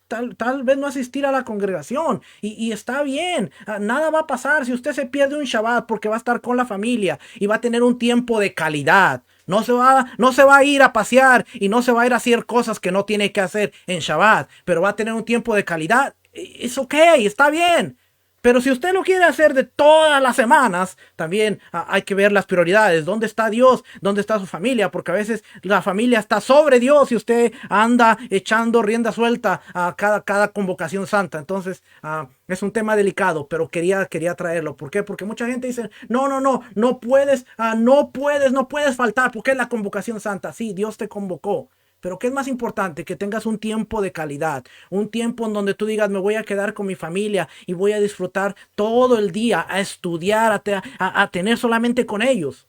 tal vez no asistir a la congregación. Y está bien, nada va a pasar si usted se pierde un Shabbat porque va a estar con la familia y va a tener un tiempo de calidad. No se va a ir a pasear y no se va a ir a hacer cosas que no tiene que hacer en Shabbat, pero va a tener un tiempo de calidad. Es ok, está bien. Pero si usted lo quiere hacer de todas las semanas, también hay que ver las prioridades. ¿Dónde está Dios? ¿Dónde está su familia? Porque a veces la familia está sobre Dios y usted anda echando rienda suelta a cada convocación santa. Entonces, es un tema delicado, pero quería traerlo. ¿Por qué? Porque mucha gente dice, no puedes faltar porque es la convocación santa. Sí, Dios te convocó. Pero ¿qué es más importante? Que tengas un tiempo de calidad, un tiempo en donde tú digas, me voy a quedar con mi familia y voy a disfrutar todo el día, a estudiar, a tener solamente con ellos.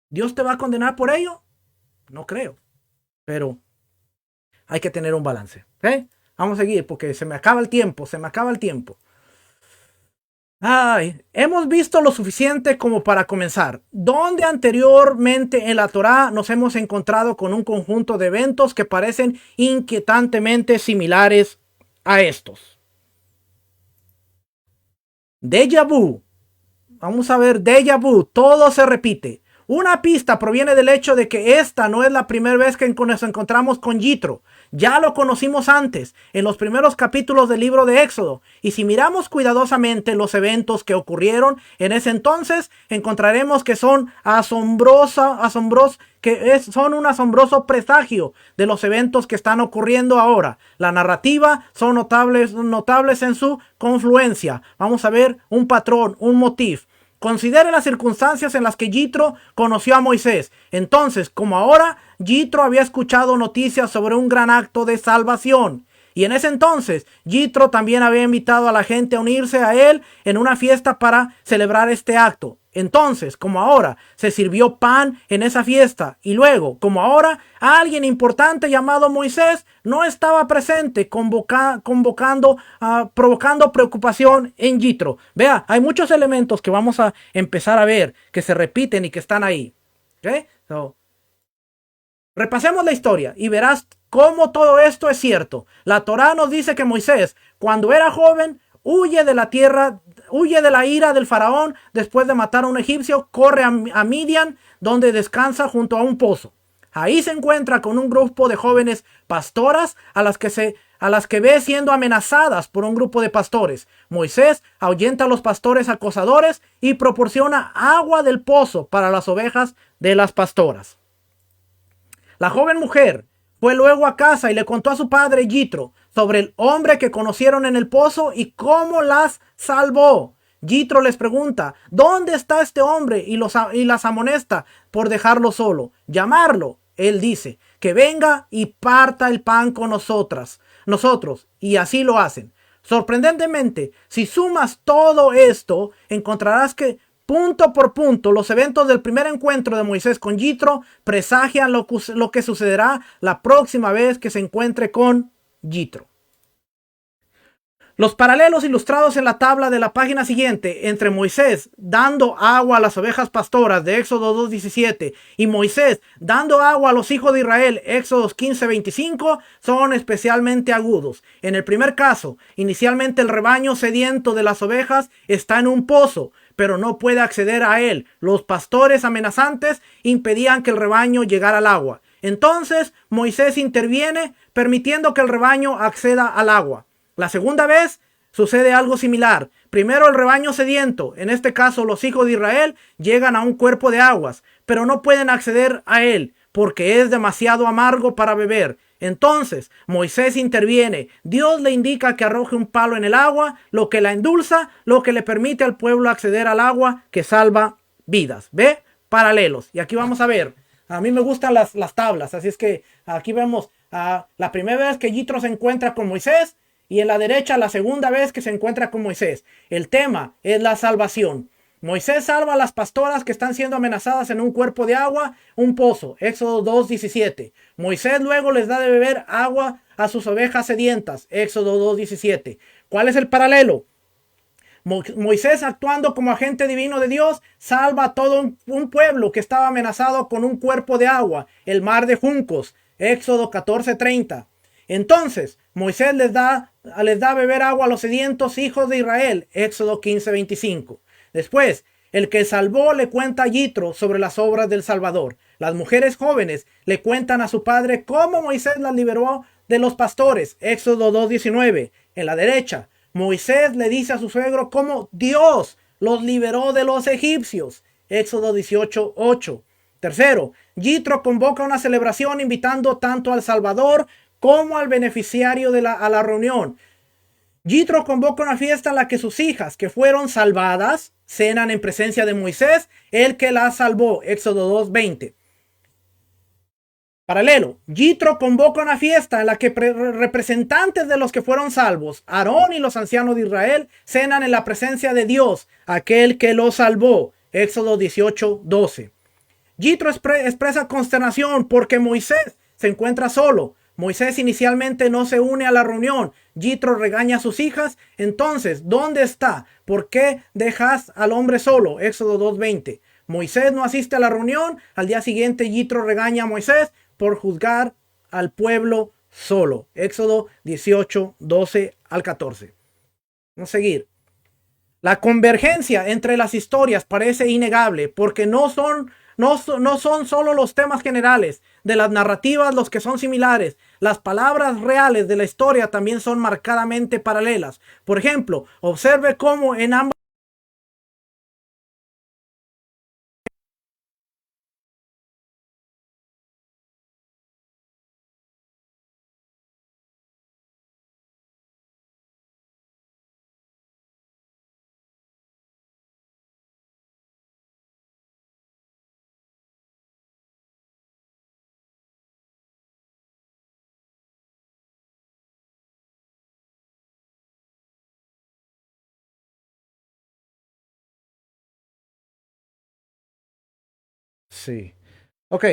¿Dios te va a condenar por ello? No creo, pero hay que tener un balance. ¿Okay? Vamos a seguir porque se me acaba el tiempo. Hemos visto lo suficiente como para comenzar. Donde anteriormente en la Torá nos hemos encontrado con un conjunto de eventos que parecen inquietantemente similares a estos. Déjà vu. Vamos a ver, déjà vu. Todo se repite. Una pista proviene del hecho de que esta no es la primera vez que nos encontramos con Jitro. Ya lo conocimos antes, en los primeros capítulos del libro de Éxodo. Y si miramos cuidadosamente los eventos que ocurrieron en ese entonces, encontraremos que son son un asombroso presagio de los eventos que están ocurriendo ahora. La narrativa son notables en su confluencia. Vamos a ver un patrón, un motivo. Considere las circunstancias en las que Jitro conoció a Moisés. Entonces, como ahora, Jitro había escuchado noticias sobre un gran acto de salvación. Y en ese entonces, Jitro también había invitado a la gente a unirse a él en una fiesta para celebrar este acto. Entonces, como ahora, se sirvió pan en esa fiesta. Y luego, como ahora, alguien importante llamado Moisés no estaba presente, provocando preocupación en Jitro. Vea, hay muchos elementos que vamos a empezar a ver, que se repiten y que están ahí. ¿Okay? Repasemos la historia y verás cómo todo esto es cierto. La Torá nos dice que Moisés, cuando era joven, huye de la ira del faraón después de matar a un egipcio, corre a Midian, donde descansa junto a un pozo. Ahí se encuentra con un grupo de jóvenes pastoras a las que ve siendo amenazadas por un grupo de pastores. Moisés ahuyenta a los pastores acosadores y proporciona agua del pozo para las ovejas de las pastoras. La joven mujer fue luego a casa y le contó a su padre Jitro sobre el hombre que conocieron en el pozo y cómo las salvó. Jitro les pregunta, ¿dónde está este hombre? Y las amonesta por dejarlo solo. Llamarlo. Él dice, que venga y parta el pan con nosotros. Y así lo hacen. Sorprendentemente, si sumas todo esto, encontrarás que punto por punto, los eventos del primer encuentro de Moisés con Jitro presagian lo que sucederá la próxima vez que se encuentre con Jitro. Los paralelos ilustrados en la tabla de la página siguiente entre Moisés dando agua a las ovejas pastoras de Éxodo 2:17 y Moisés dando agua a los hijos de Israel, Éxodo 15:25, son especialmente agudos. En el primer caso, inicialmente el rebaño sediento de las ovejas está en un pozo, pero no puede acceder a él. Los pastores amenazantes impedían que el rebaño llegara al agua. Entonces Moisés interviene, permitiendo que el rebaño acceda al agua. La segunda vez, sucede algo similar. Primero el rebaño sediento, en este caso los hijos de Israel, llegan a un cuerpo de aguas, pero no pueden acceder a él porque es demasiado amargo para beber. Entonces Moisés interviene. Dios le indica que arroje un palo en el agua, lo que la endulza, lo que le permite al pueblo acceder al agua que salva vidas. ¿Ve? Paralelos. Y aquí vamos a ver. A mí me gustan las tablas, así es que aquí vemos la primera vez que Yitro se encuentra con Moisés y en la derecha la segunda vez que se encuentra con Moisés. El tema es la salvación. Moisés salva a las pastoras que están siendo amenazadas en un cuerpo de agua, un pozo. Éxodo 2:17. Moisés luego les da de beber agua a sus ovejas sedientas. Éxodo 2:17. ¿Cuál es el paralelo? Moisés, actuando como agente divino de Dios, salva a todo un pueblo que estaba amenazado con un cuerpo de agua, el mar de juncos. Éxodo 14:30. Entonces Moisés les da a beber agua a los sedientos hijos de Israel. Éxodo 15:25. Después, el que salvó le cuenta a Yitro sobre las obras del Salvador. Las mujeres jóvenes le cuentan a su padre cómo Moisés las liberó de los pastores. Éxodo 2:19. En la derecha, Moisés le dice a su suegro cómo Dios los liberó de los egipcios. Éxodo 18:8. Tercero, Yitro convoca una celebración invitando tanto al Salvador como al beneficiario a la reunión. Yitro convoca una fiesta en la que sus hijas que fueron salvadas cenan en presencia de Moisés, el que las salvó. Éxodo 2:20. Paralelo, Yitro convoca una fiesta en la que representantes de los que fueron salvos, Aarón y los ancianos de Israel, cenan en la presencia de Dios, aquel que los salvó. Éxodo 18:12. Yitro expresa consternación porque Moisés se encuentra solo. Moisés inicialmente no se une a la reunión. Yitro regaña a sus hijas. Entonces, ¿dónde está? ¿Por qué dejas al hombre solo? Éxodo 2:20. Moisés no asiste a la reunión. Al día siguiente, Yitro regaña a Moisés por juzgar al pueblo solo. Éxodo 18:12 al 14. Vamos a seguir. La convergencia entre las historias parece innegable porque no son solo los temas generales de las narrativas los que son similares. Las palabras reales de la historia también son marcadamente paralelas. Por ejemplo, observe cómo en ambas sí. Ok.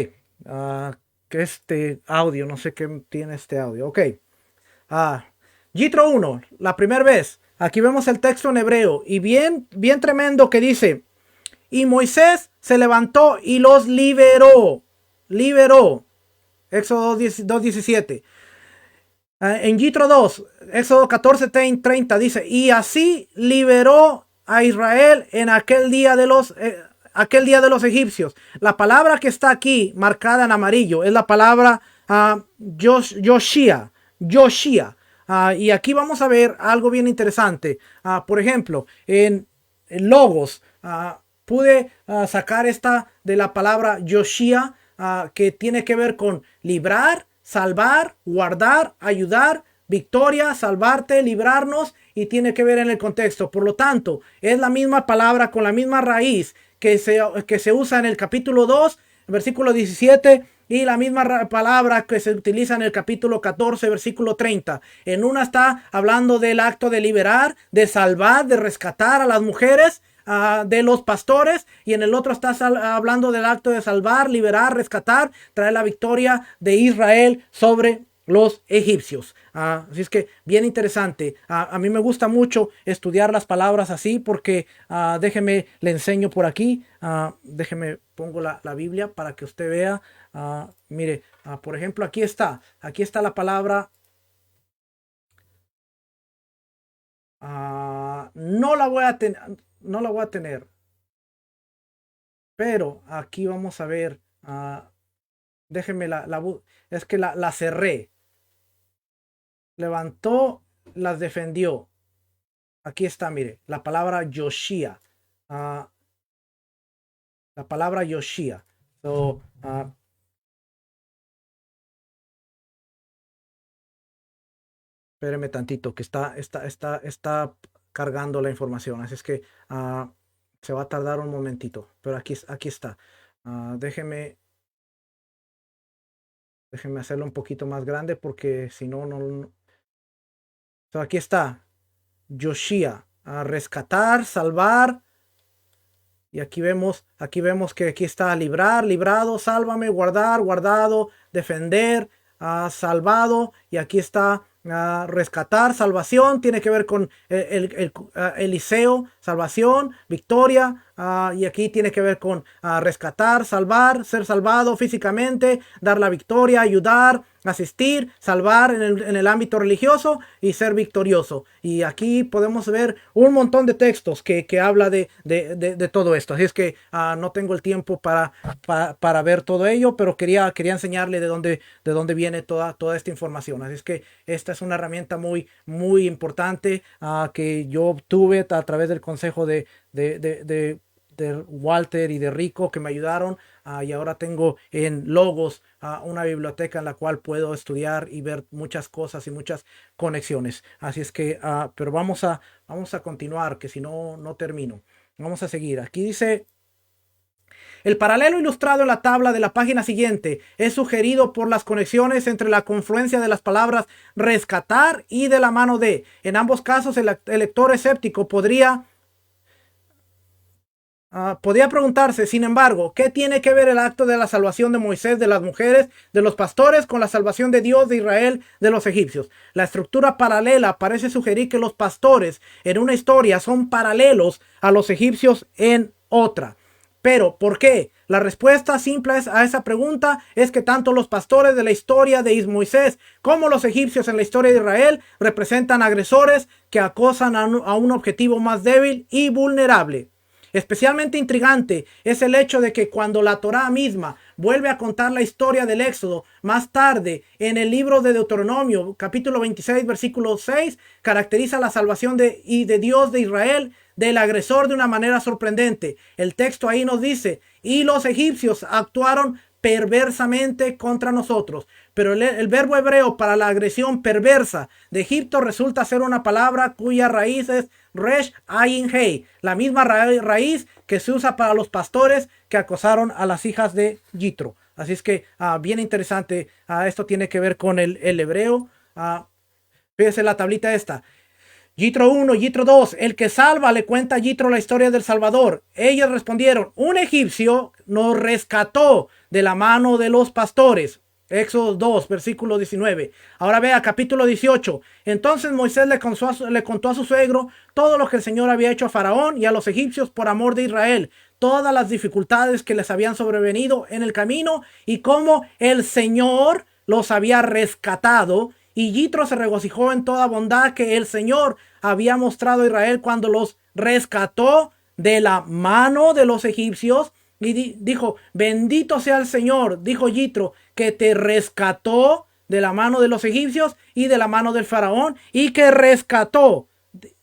Que este audio, no sé qué tiene este audio. Ok. Ah, Yitro 1, la primera vez. Aquí vemos el texto en hebreo y bien tremendo que dice, y Moisés se levantó y los liberó. Liberó. Éxodo 2:17. En Yitro 2, Éxodo 14:30 dice, y así liberó a Israel en aquel día de los egipcios. La palabra que está aquí marcada en amarillo es la palabra Yoshia. Y aquí vamos a ver algo bien interesante. Por ejemplo, en Logos, pude sacar esta de la palabra Yoshia, que tiene que ver con librar, salvar, guardar, ayudar, victoria, salvarte, librarnos, y tiene que ver en el contexto. Por lo tanto, es la misma palabra con la misma raíz que se usa en el capítulo 2, versículo 17, y la misma palabra que se utiliza en el capítulo 14, versículo 30. En una está hablando del acto de liberar, de salvar, de rescatar a las mujeres de los pastores, y en el otro está hablando del acto de salvar, liberar, rescatar, traer la victoria de Israel sobre los egipcios. Así es que bien interesante. A mí me gusta mucho estudiar las palabras así porque déjeme le enseño por aquí. Déjeme pongo la Biblia para que usted vea. Mire, por ejemplo, aquí está la palabra. No la voy a tener, pero aquí vamos a ver. Déjeme es que la cerré. Levantó, las defendió. aquí está, mire, la palabra Yoshia. ah, la palabra Yoshia. So, espéreme tantito, que está cargando la información. Así es que se va a tardar un momentito. Pero aquí está. Déjeme hacerlo un poquito más grande porque si no, no. So, aquí está. Yoshia. Rescatar, salvar. Y aquí vemos que aquí está librar, librado, sálvame, guardar, guardado, defender, salvado. Y aquí está rescatar, salvación. Tiene que ver con Eliseo, salvación, victoria. Y aquí tiene que ver con rescatar, salvar, ser salvado físicamente, dar la victoria, ayudar, asistir, salvar en el ámbito religioso y ser victorioso. Y aquí podemos ver un montón de textos que habla de todo esto. Así es que no tengo el tiempo para ver todo ello, pero quería enseñarle de dónde viene toda esta información. Así es que esta es una herramienta muy, muy importante que yo obtuve a través del consejo de Walter y de Rico, que me ayudaron, y ahora tengo en Logos una biblioteca en la cual puedo estudiar y ver muchas cosas y muchas conexiones. Así es que, pero vamos a continuar, que si no, no termino. Vamos a seguir. Aquí dice: el paralelo ilustrado en la tabla de la página siguiente es sugerido por las conexiones entre la confluencia de las palabras rescatar y de la mano de. En ambos casos, el lector escéptico podía preguntarse, sin embargo, ¿qué tiene que ver el acto de la salvación de Moisés de las mujeres, de los pastores, con la salvación de Dios de Israel de los egipcios? La estructura paralela parece sugerir que los pastores en una historia son paralelos a los egipcios en otra. Pero, ¿por qué? La respuesta simple a esa pregunta es que tanto los pastores de la historia de Moisés como los egipcios en la historia de Israel representan agresores que acosan a un objetivo más débil y vulnerable. Especialmente intrigante es el hecho de que cuando la Torá misma vuelve a contar la historia del Éxodo más tarde en el libro de Deuteronomio, capítulo 26, versículo 6, caracteriza la salvación de Dios de Israel del agresor de una manera sorprendente. El texto ahí nos dice: y los egipcios actuaron perversamente contra nosotros. Pero el verbo hebreo para la agresión perversa de Egipto resulta ser una palabra cuya raíz es resh ayin hei, la misma raíz que se usa para los pastores que acosaron a las hijas de Yitro. Así es que bien interesante. Esto tiene que ver con el hebreo. Fíjense la tablita esta. Yitro 1, Yitro 2, el que salva le cuenta a Yitro la historia del Salvador. Ellos respondieron: un egipcio nos rescató de la mano de los pastores. Éxodo 2, versículo 19. Ahora vea, capítulo 18. Entonces Moisés le contó a su suegro todo lo que el Señor había hecho a Faraón y a los egipcios por amor de Israel, todas las dificultades que les habían sobrevenido en el camino y cómo el Señor los había rescatado. Y Yitro se regocijó en toda bondad que el Señor había mostrado a Israel cuando los rescató de la mano de los egipcios. Y dijo: bendito sea el Señor, dijo Yitro, que te rescató de la mano de los egipcios y de la mano del faraón, y que rescató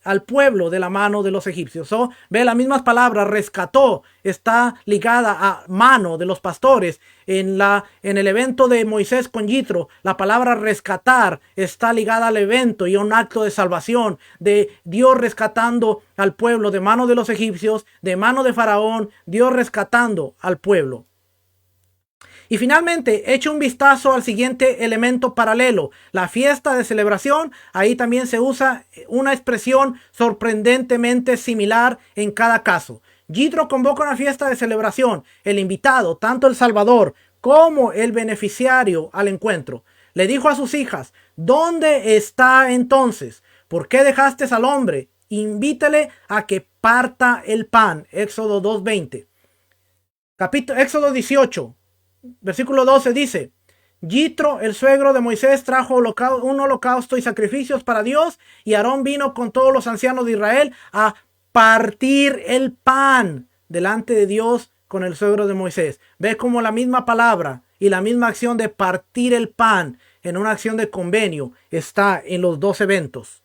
al pueblo de la mano de los egipcios. Ve las mismas palabras. Rescató está ligada a mano de los pastores. En el evento de Moisés con Yitro, la palabra rescatar está ligada al evento y a un acto de salvación de Dios rescatando al pueblo de mano de los egipcios, de mano de Faraón, Dios rescatando al pueblo. Y finalmente, eche un vistazo al siguiente elemento paralelo, la fiesta de celebración. Ahí también se usa una expresión sorprendentemente similar en cada caso. Yitro convoca una fiesta de celebración. El invitado, tanto el Salvador como el beneficiario al encuentro, le dijo a sus hijas: ¿dónde está entonces? ¿Por qué dejaste al hombre? Invítele a que parta el pan. Éxodo 2:20. Éxodo 18. Versículo 12 dice: Yitro, el suegro de Moisés, trajo un holocausto y sacrificios para Dios, y Aarón vino con todos los ancianos de Israel a partir el pan delante de Dios con el suegro de Moisés. Ve cómo la misma palabra y la misma acción de partir el pan en una acción de convenio está en los dos eventos.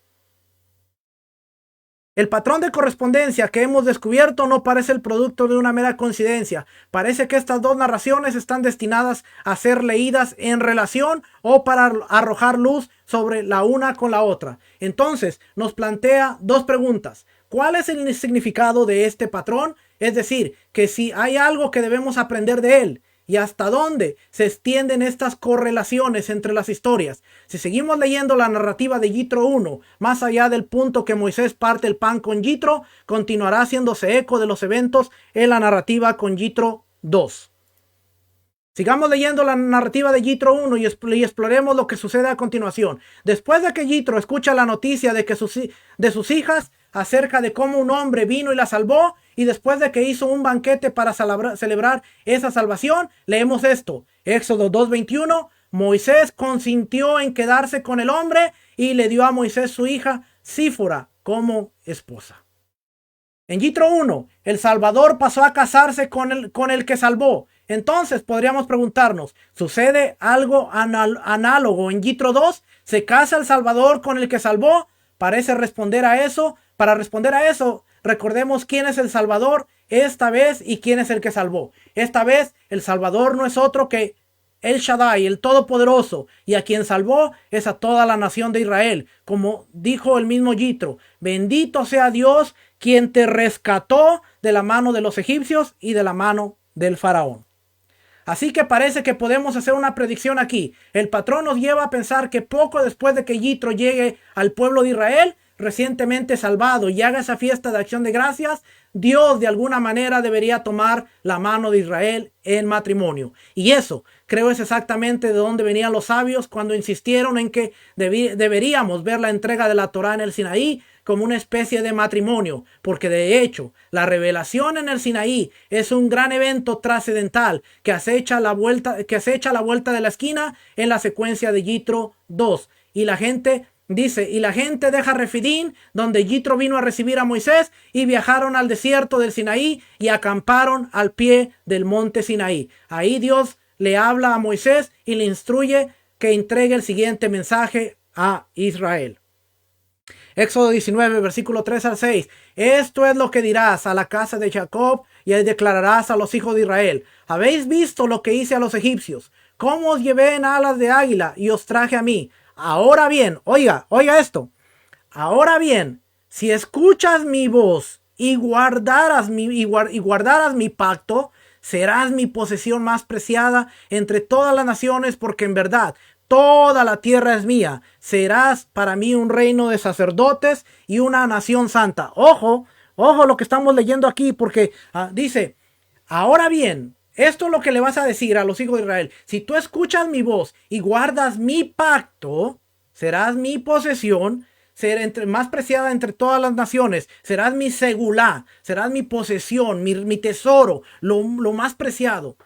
El patrón de correspondencia que hemos descubierto no parece el producto de una mera coincidencia. Parece que estas dos narraciones están destinadas a ser leídas en relación o para arrojar luz sobre la una con la otra. Entonces, nos plantea dos preguntas. ¿Cuál es el significado de este patrón? Es decir, que si hay algo que debemos aprender de él. ¿Y hasta dónde se extienden estas correlaciones entre las historias? Si seguimos leyendo la narrativa de Yitro 1, más allá del punto que Moisés parte el pan con Yitro, continuará haciéndose eco de los eventos en la narrativa con Yitro 2. Sigamos leyendo la narrativa de Yitro 1 y exploremos lo que sucede a continuación. Después de que Yitro escucha la noticia de sus hijas acerca de cómo un hombre vino y la salvó, y después de que hizo un banquete para celebrar esa salvación, leemos esto. Éxodo 2:21, Moisés consintió en quedarse con el hombre y le dio a Moisés su hija Sífora como esposa. En Yitro 1, el Salvador pasó a casarse con el que salvó. Entonces podríamos preguntarnos, ¿sucede algo análogo en Yitro 2? ¿Se casa el Salvador con el que salvó? Parece responder a eso. Para responder a eso, recordemos quién es el Salvador esta vez y quién es el que salvó. Esta vez el Salvador no es otro que El Shaddai, el Todopoderoso, y a quien salvó es a toda la nación de Israel. Como dijo el mismo Yitro, bendito sea Dios quien te rescató de la mano de los egipcios y de la mano del faraón. Así que parece que podemos hacer una predicción aquí. El patrón nos lleva a pensar que poco después de que Yitro llegue al pueblo de Israel, recientemente salvado, y haga esa fiesta de acción de gracias, Dios de alguna manera debería tomar la mano de Israel en matrimonio. Y eso, creo, es exactamente de donde venían los sabios cuando insistieron en que deberíamos ver la entrega de la Torá en el Sinaí como una especie de matrimonio, porque de hecho la revelación en el Sinaí es un gran evento trascendental que acecha la vuelta de la esquina en la secuencia de Yitro 2. Y la gente dice, y la gente deja Refidín, donde Yitro vino a recibir a Moisés, y viajaron al desierto del Sinaí y acamparon al pie del monte Sinaí. Ahí Dios le habla a Moisés y le instruye que entregue el siguiente mensaje a Israel. Éxodo 19, versículo 3 al 6. Esto es lo que dirás a la casa de Jacob y declararás a los hijos de Israel. Habéis visto lo que hice a los egipcios, cómo os llevé en alas de águila y os traje a mí. Ahora bien, oiga esto. Ahora bien, si escuchas mi voz y guardaras mi pacto, serás mi posesión más preciada entre todas las naciones, porque en verdad toda la tierra es mía. Serás para mí un reino de sacerdotes y una nación santa. Ojo lo que estamos leyendo aquí, porque dice, ahora bien, esto es lo que le vas a decir a los hijos de Israel. Si tú escuchas mi voz y guardas mi pacto, serás mi posesión, más preciada entre todas las naciones. Serás mi segulá, serás mi posesión, mi tesoro, lo más preciado.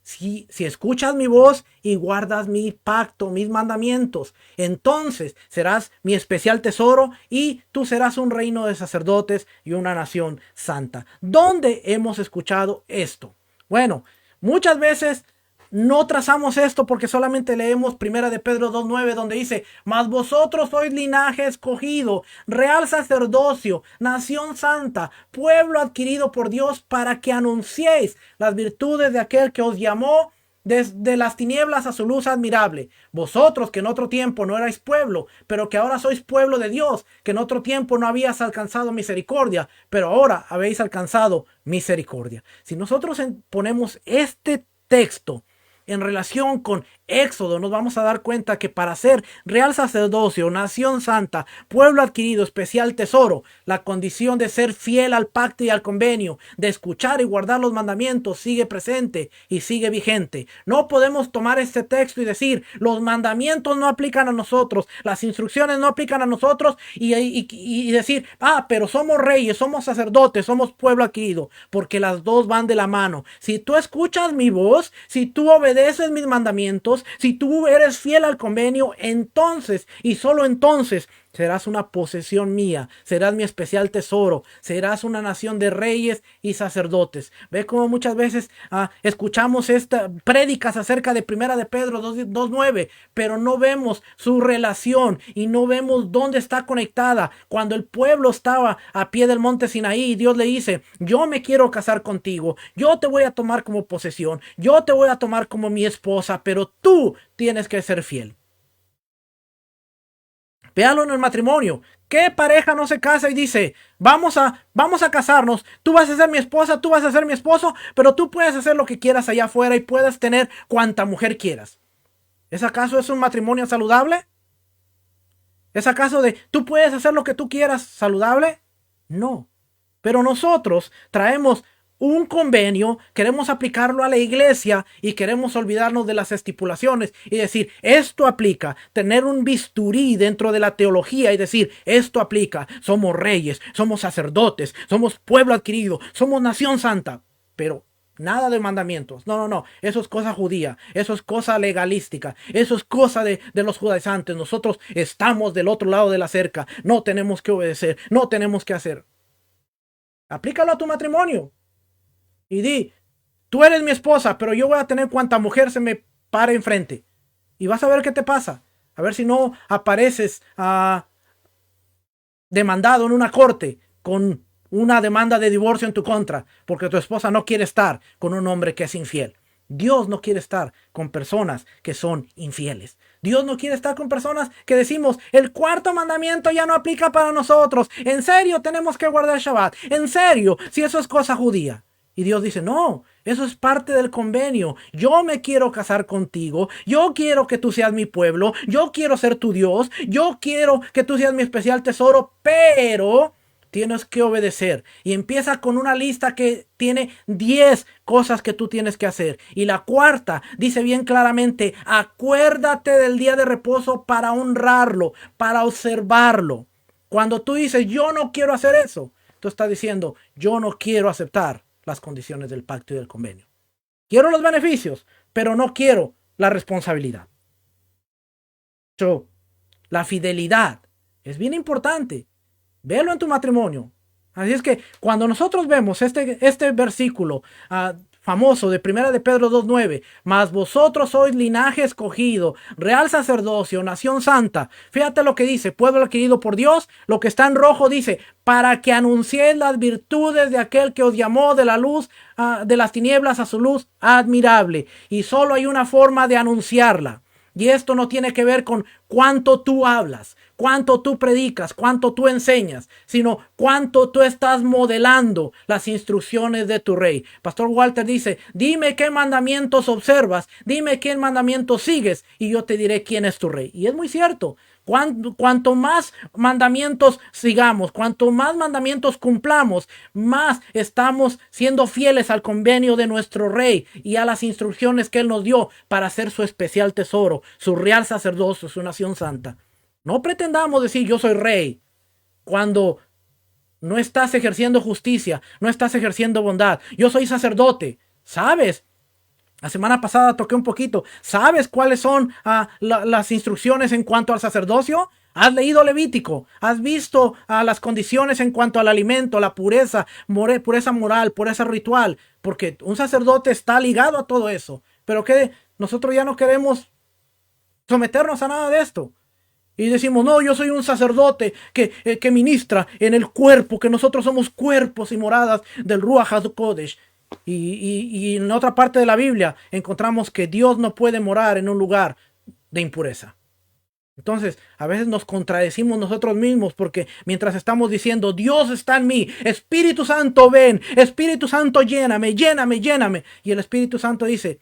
Si escuchas mi voz y guardas mi pacto, mis mandamientos, entonces serás mi especial tesoro y tú serás un reino de sacerdotes y una nación santa. ¿Dónde hemos escuchado esto? Bueno, muchas veces no trazamos esto porque solamente leemos 1 de Pedro 2:9, donde dice, mas vosotros sois linaje escogido, real sacerdocio, nación santa, pueblo adquirido por Dios, para que anunciéis las virtudes de aquel que os llamó desde las tinieblas a su luz admirable. Vosotros que en otro tiempo no erais pueblo, pero que ahora sois pueblo de Dios, que en otro tiempo no habías alcanzado misericordia, pero ahora habéis alcanzado misericordia. Si nosotros ponemos este texto en relación con Éxodo, nos vamos a dar cuenta que para ser real sacerdocio, nación santa, pueblo adquirido, especial tesoro, la condición de ser fiel al pacto y al convenio, de escuchar y guardar los mandamientos, sigue presente y sigue vigente. No podemos tomar este texto y decir, los mandamientos no aplican a nosotros, las instrucciones no aplican a nosotros, y decir, pero somos reyes, somos sacerdotes, somos pueblo adquirido, porque las dos van de la mano. Si tú escuchas mi voz, si tú obedeces mis mandamientos, si tú eres fiel al convenio, entonces y solo entonces Serás una posesión mía, serás mi especial tesoro, serás una nación de reyes y sacerdotes. Ve cómo muchas veces escuchamos estas prédicas acerca de Primera de Pedro 2:9, pero no vemos su relación y no vemos dónde está conectada. Cuando el pueblo estaba a pie del monte Sinaí y Dios le dice, yo me quiero casar contigo, yo te voy a tomar como posesión, yo te voy a tomar como mi esposa, pero tú tienes que ser fiel. Véalo en el matrimonio. ¿Qué pareja no se casa y dice, vamos a casarnos, tú vas a ser mi esposa, tú vas a ser mi esposo, pero tú puedes hacer lo que quieras allá afuera y puedes tener cuanta mujer quieras? ¿Es acaso un matrimonio saludable? ¿Es acaso de tú puedes hacer lo que tú quieras saludable? No. Pero nosotros traemos un convenio, queremos aplicarlo a la iglesia y queremos olvidarnos de las estipulaciones y decir, esto aplica, tener un bisturí dentro de la teología y decir, esto aplica, somos reyes, somos sacerdotes, somos pueblo adquirido, somos nación santa, pero nada de mandamientos. No, eso es cosa judía, eso es cosa legalística, eso es cosa de los judaizantes. Nosotros estamos del otro lado de la cerca, no tenemos que obedecer, no tenemos que hacer. Aplícalo a tu matrimonio. Y di, tú eres mi esposa, pero yo voy a tener cuanta mujer se me pare enfrente. Y vas a ver qué te pasa. A ver si no apareces demandado en una corte con una demanda de divorcio en tu contra, porque tu esposa no quiere estar con un hombre que es infiel. Dios no quiere estar con personas que son infieles. Dios no quiere estar con personas que decimos, el cuarto mandamiento ya no aplica para nosotros. En serio, tenemos que guardar Shabbat. En serio, si eso es cosa judía. Y Dios dice, no, eso es parte del convenio. Yo me quiero casar contigo. Yo quiero que tú seas mi pueblo. Yo quiero ser tu Dios. Yo quiero que tú seas mi especial tesoro. Pero tienes que obedecer. Y empieza con una lista que tiene 10 cosas que tú tienes que hacer. Y la cuarta dice bien claramente, acuérdate del día de reposo para honrarlo, para observarlo. Cuando tú dices, yo no quiero hacer eso, tú estás diciendo, yo no quiero aceptar las condiciones del pacto y del convenio. Quiero los beneficios, pero no quiero la responsabilidad. La fidelidad es bien importante. Velo en tu matrimonio. Así es que cuando nosotros vemos este versículo famoso de Primera de Pedro 2:9, mas vosotros sois linaje escogido, real sacerdocio, nación santa. Fíjate lo que dice, pueblo adquirido por Dios. Lo que está en rojo dice, para que anunciéis las virtudes de aquel que os llamó de la luz, de las tinieblas a su luz admirable. Y solo hay una forma de anunciarla. Y esto no tiene que ver con cuánto tú hablas, cuánto tú predicas, cuánto tú enseñas, sino cuánto tú estás modelando las instrucciones de tu rey. Pastor Walter dice, dime qué mandamientos observas, dime qué mandamientos sigues y yo te diré quién es tu rey. Y es muy cierto. Cuanto más mandamientos sigamos, cuanto más mandamientos cumplamos, más estamos siendo fieles al convenio de nuestro rey y a las instrucciones que él nos dio para ser su especial tesoro, su real sacerdocio, su nación santa. No pretendamos decir yo soy rey cuando no estás ejerciendo justicia, no estás ejerciendo bondad. Yo soy sacerdote, ¿sabes? La semana pasada toqué un poquito. ¿Sabes cuáles son las instrucciones en cuanto al sacerdocio? Has leído Levítico. Has visto las condiciones en cuanto al alimento, la pureza, pureza moral, pureza ritual. Porque un sacerdote está ligado a todo eso. Pero que nosotros ya no queremos someternos a nada de esto. Y decimos, no, yo soy un sacerdote que ministra en el cuerpo, que nosotros somos cuerpos y moradas del Ruach HaKodesh. Y en otra parte de la Biblia encontramos que Dios no puede morar en un lugar de impureza. Entonces, a veces nos contradecimos nosotros mismos porque mientras estamos diciendo, Dios está en mí, Espíritu Santo ven, Espíritu Santo lléname, lléname, lléname. Y el Espíritu Santo dice,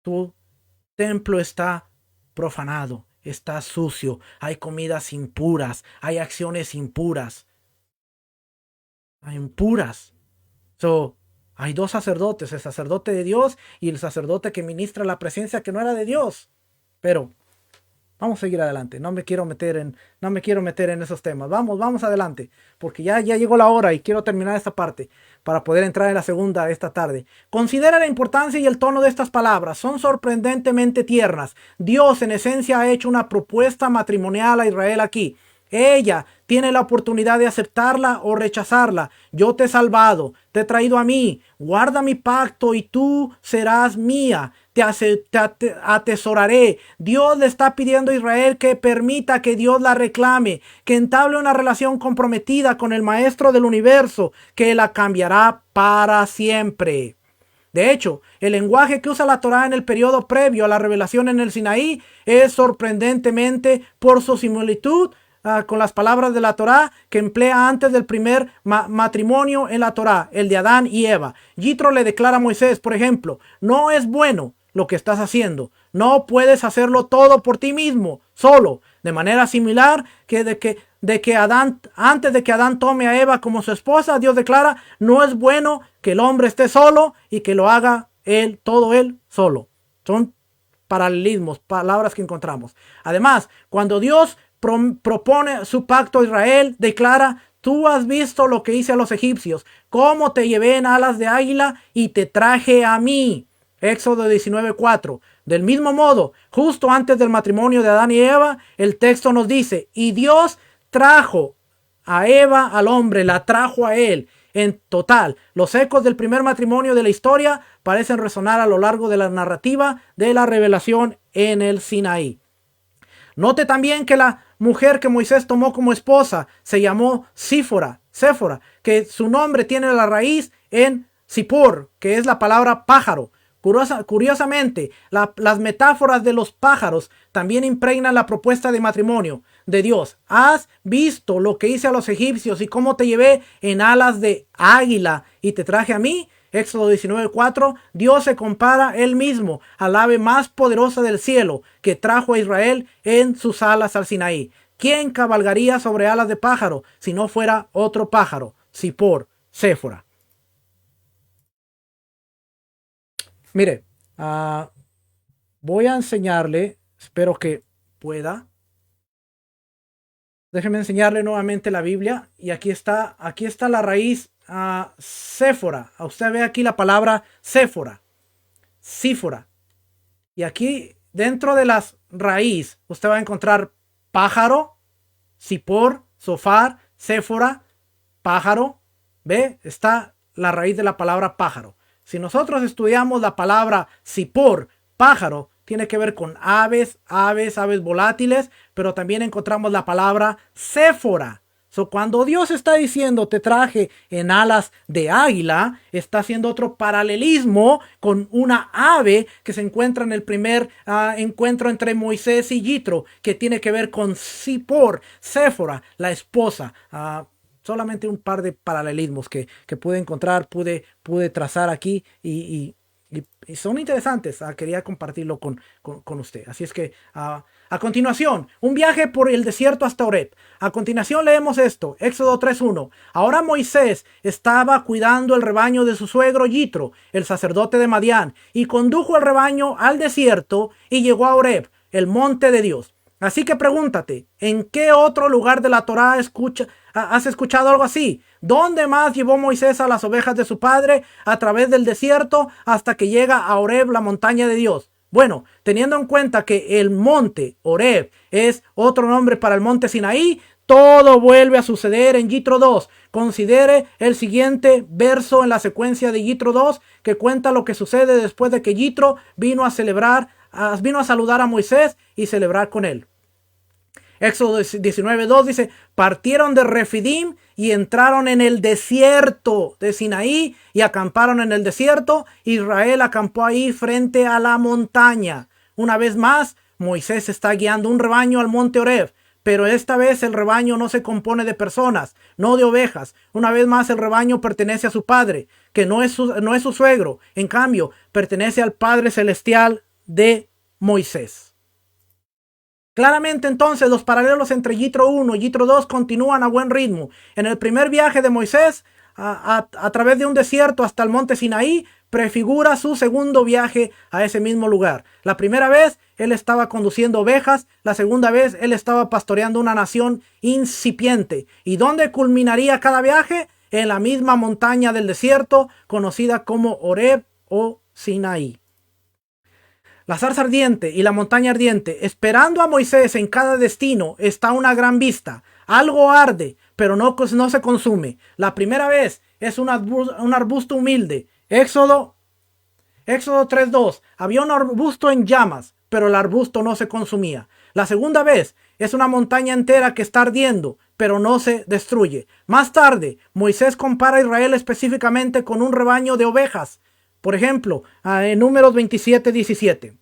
tu templo está profanado, está sucio, hay comidas impuras, hay acciones impuras. Hay impuras. Hay dos sacerdotes, el sacerdote de Dios y el sacerdote que ministra la presencia que no era de Dios. Pero vamos a seguir adelante. No me quiero meter en esos temas. Vamos adelante, porque ya llegó la hora y quiero terminar esta parte para poder entrar en la segunda esta tarde. Considera la importancia y el tono de estas palabras. Son sorprendentemente tiernas. Dios en esencia ha hecho una propuesta matrimonial a Israel aquí. Ella tiene la oportunidad de aceptarla o rechazarla. Yo te he salvado, te he traído a mí. Guarda mi pacto y tú serás mía. Te atesoraré. Dios le está pidiendo a Israel que permita que Dios la reclame, que entable una relación comprometida con el Maestro del universo, que la cambiará para siempre. De hecho, el lenguaje que usa la Torá en el periodo previo a la revelación en el Sinaí es sorprendentemente por su similitud con las palabras de la Torá que emplea antes del primer matrimonio en la Torá, el de Adán y Eva. Yitro le declara a Moisés, por ejemplo, no es bueno lo que estás haciendo. No puedes hacerlo todo por ti mismo, solo. De manera similar antes de que Adán tome a Eva como su esposa, Dios declara, no es bueno que el hombre esté solo y que lo haga todo él solo. Son paralelismos, palabras que encontramos. Además, cuando Dios propone su pacto a Israel, declara, tú has visto lo que hice a los egipcios, cómo te llevé en alas de águila y te traje a mí. Éxodo 19:4. Del mismo modo, justo antes del matrimonio de Adán y Eva, el texto nos dice, y Dios trajo a Eva al hombre, la trajo a él. En total, los ecos del primer matrimonio de la historia parecen resonar a lo largo de la narrativa de la revelación en el Sinaí. Note también que la mujer que Moisés tomó como esposa se llamó Séfora, que su nombre tiene la raíz en Sipor, que es la palabra pájaro. Curiosamente, las metáforas de los pájaros también impregnan la propuesta de matrimonio de Dios. ¿Has visto lo que hice a los egipcios y cómo te llevé en alas de águila y te traje a mí? Éxodo 19:4. Dios se compara él mismo al ave más poderosa del cielo que trajo a Israel en sus alas al Sinaí. ¿Quién cabalgaría sobre alas de pájaro si no fuera otro pájaro? Sipor, Séfora. Mire, voy a enseñarle, espero que pueda. Déjeme enseñarle nuevamente la Biblia. Y aquí está la raíz Séfora. Usted ve aquí la palabra Séfora. Sífora. Y aquí dentro de las raíz usted va a encontrar pájaro, Sipor, Sofar, Séfora, pájaro. ¿Ve? Está la raíz de la palabra pájaro. Si nosotros estudiamos la palabra Sipor, pájaro, tiene que ver con aves volátiles, pero también encontramos la palabra Séfora. Cuando Dios está diciendo te traje en alas de águila, está haciendo otro paralelismo con una ave que se encuentra en el primer encuentro entre Moisés y Yitro, que tiene que ver con Sipor, Séfora, la esposa. Solamente un par de paralelismos que pude encontrar, pude trazar aquí y son interesantes. Quería compartirlo con usted. Así es que a continuación, un viaje por el desierto hasta Oreb. A continuación leemos esto, Éxodo 3:1. Ahora Moisés estaba cuidando el rebaño de su suegro Yitro, el sacerdote de Madián, y condujo el rebaño al desierto y llegó a Oreb, el monte de Dios. Así que pregúntate, ¿en qué otro lugar de la Torá has escuchado algo así? ¿Dónde más llevó Moisés a las ovejas de su padre a través del desierto hasta que llega a Oreb, la montaña de Dios? Bueno, teniendo en cuenta que el monte Oreb es otro nombre para el monte Sinaí, todo vuelve a suceder en Yitro 2. Considere el siguiente verso en la secuencia de Yitro 2 que cuenta lo que sucede después de que Yitro vino a saludar a Moisés y celebrar con él. Éxodo 19:2 dice, partieron de Refidim y entraron en el desierto de Sinaí y acamparon en el desierto. Israel acampó ahí frente a la montaña. Una vez más, Moisés está guiando un rebaño al monte Oreb, pero esta vez el rebaño no se compone de personas, no de ovejas. Una vez más el rebaño pertenece a su padre, que no es su suegro. En cambio, pertenece al Padre Celestial de Moisés. Claramente entonces los paralelos entre Yitro 1 y Yitro 2 continúan a buen ritmo. En el primer viaje de Moisés a través de un desierto hasta el monte Sinaí prefigura su segundo viaje a ese mismo lugar. La primera vez él estaba conduciendo ovejas, la segunda vez él estaba pastoreando una nación incipiente. ¿Y dónde culminaría cada viaje? En la misma montaña del desierto conocida como Oreb o Sinaí. La zarza ardiente y la montaña ardiente, esperando a Moisés en cada destino, está una gran vista. Algo arde, pero no se consume. La primera vez es un arbusto humilde. Éxodo 3:2. Había un arbusto en llamas, pero el arbusto no se consumía. La segunda vez es una montaña entera que está ardiendo, pero no se destruye. Más tarde, Moisés compara a Israel específicamente con un rebaño de ovejas. Por ejemplo, en Números 27:17.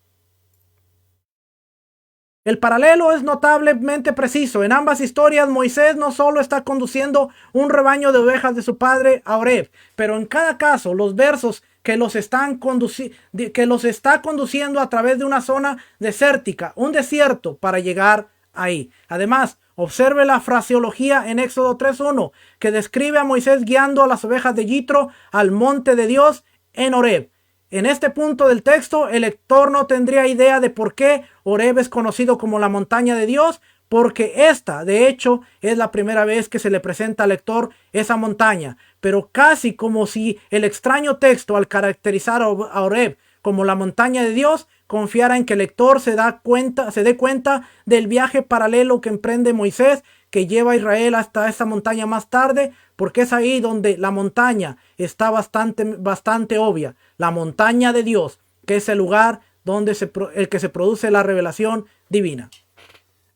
El paralelo es notablemente preciso. En ambas historias, Moisés no solo está conduciendo un rebaño de ovejas de su padre a Horeb, pero en cada caso, los versos que los está conduciendo a través de una zona desértica, un desierto, para llegar ahí. Además, observe la fraseología en Éxodo 3:1, que describe a Moisés guiando a las ovejas de Yitro al monte de Dios en Horeb. En este punto del texto, el lector no tendría idea de por qué Horeb es conocido como la montaña de Dios, porque esta, de hecho, es la primera vez que se le presenta al lector esa montaña. Pero casi como si el extraño texto, al caracterizar a Horeb como la montaña de Dios, confiara en que el lector se dé cuenta del viaje paralelo que emprende Moisés, que lleva a Israel hasta esa montaña más tarde, porque es ahí donde la montaña está bastante obvia. La montaña de Dios, que es el lugar donde el que se produce la revelación divina.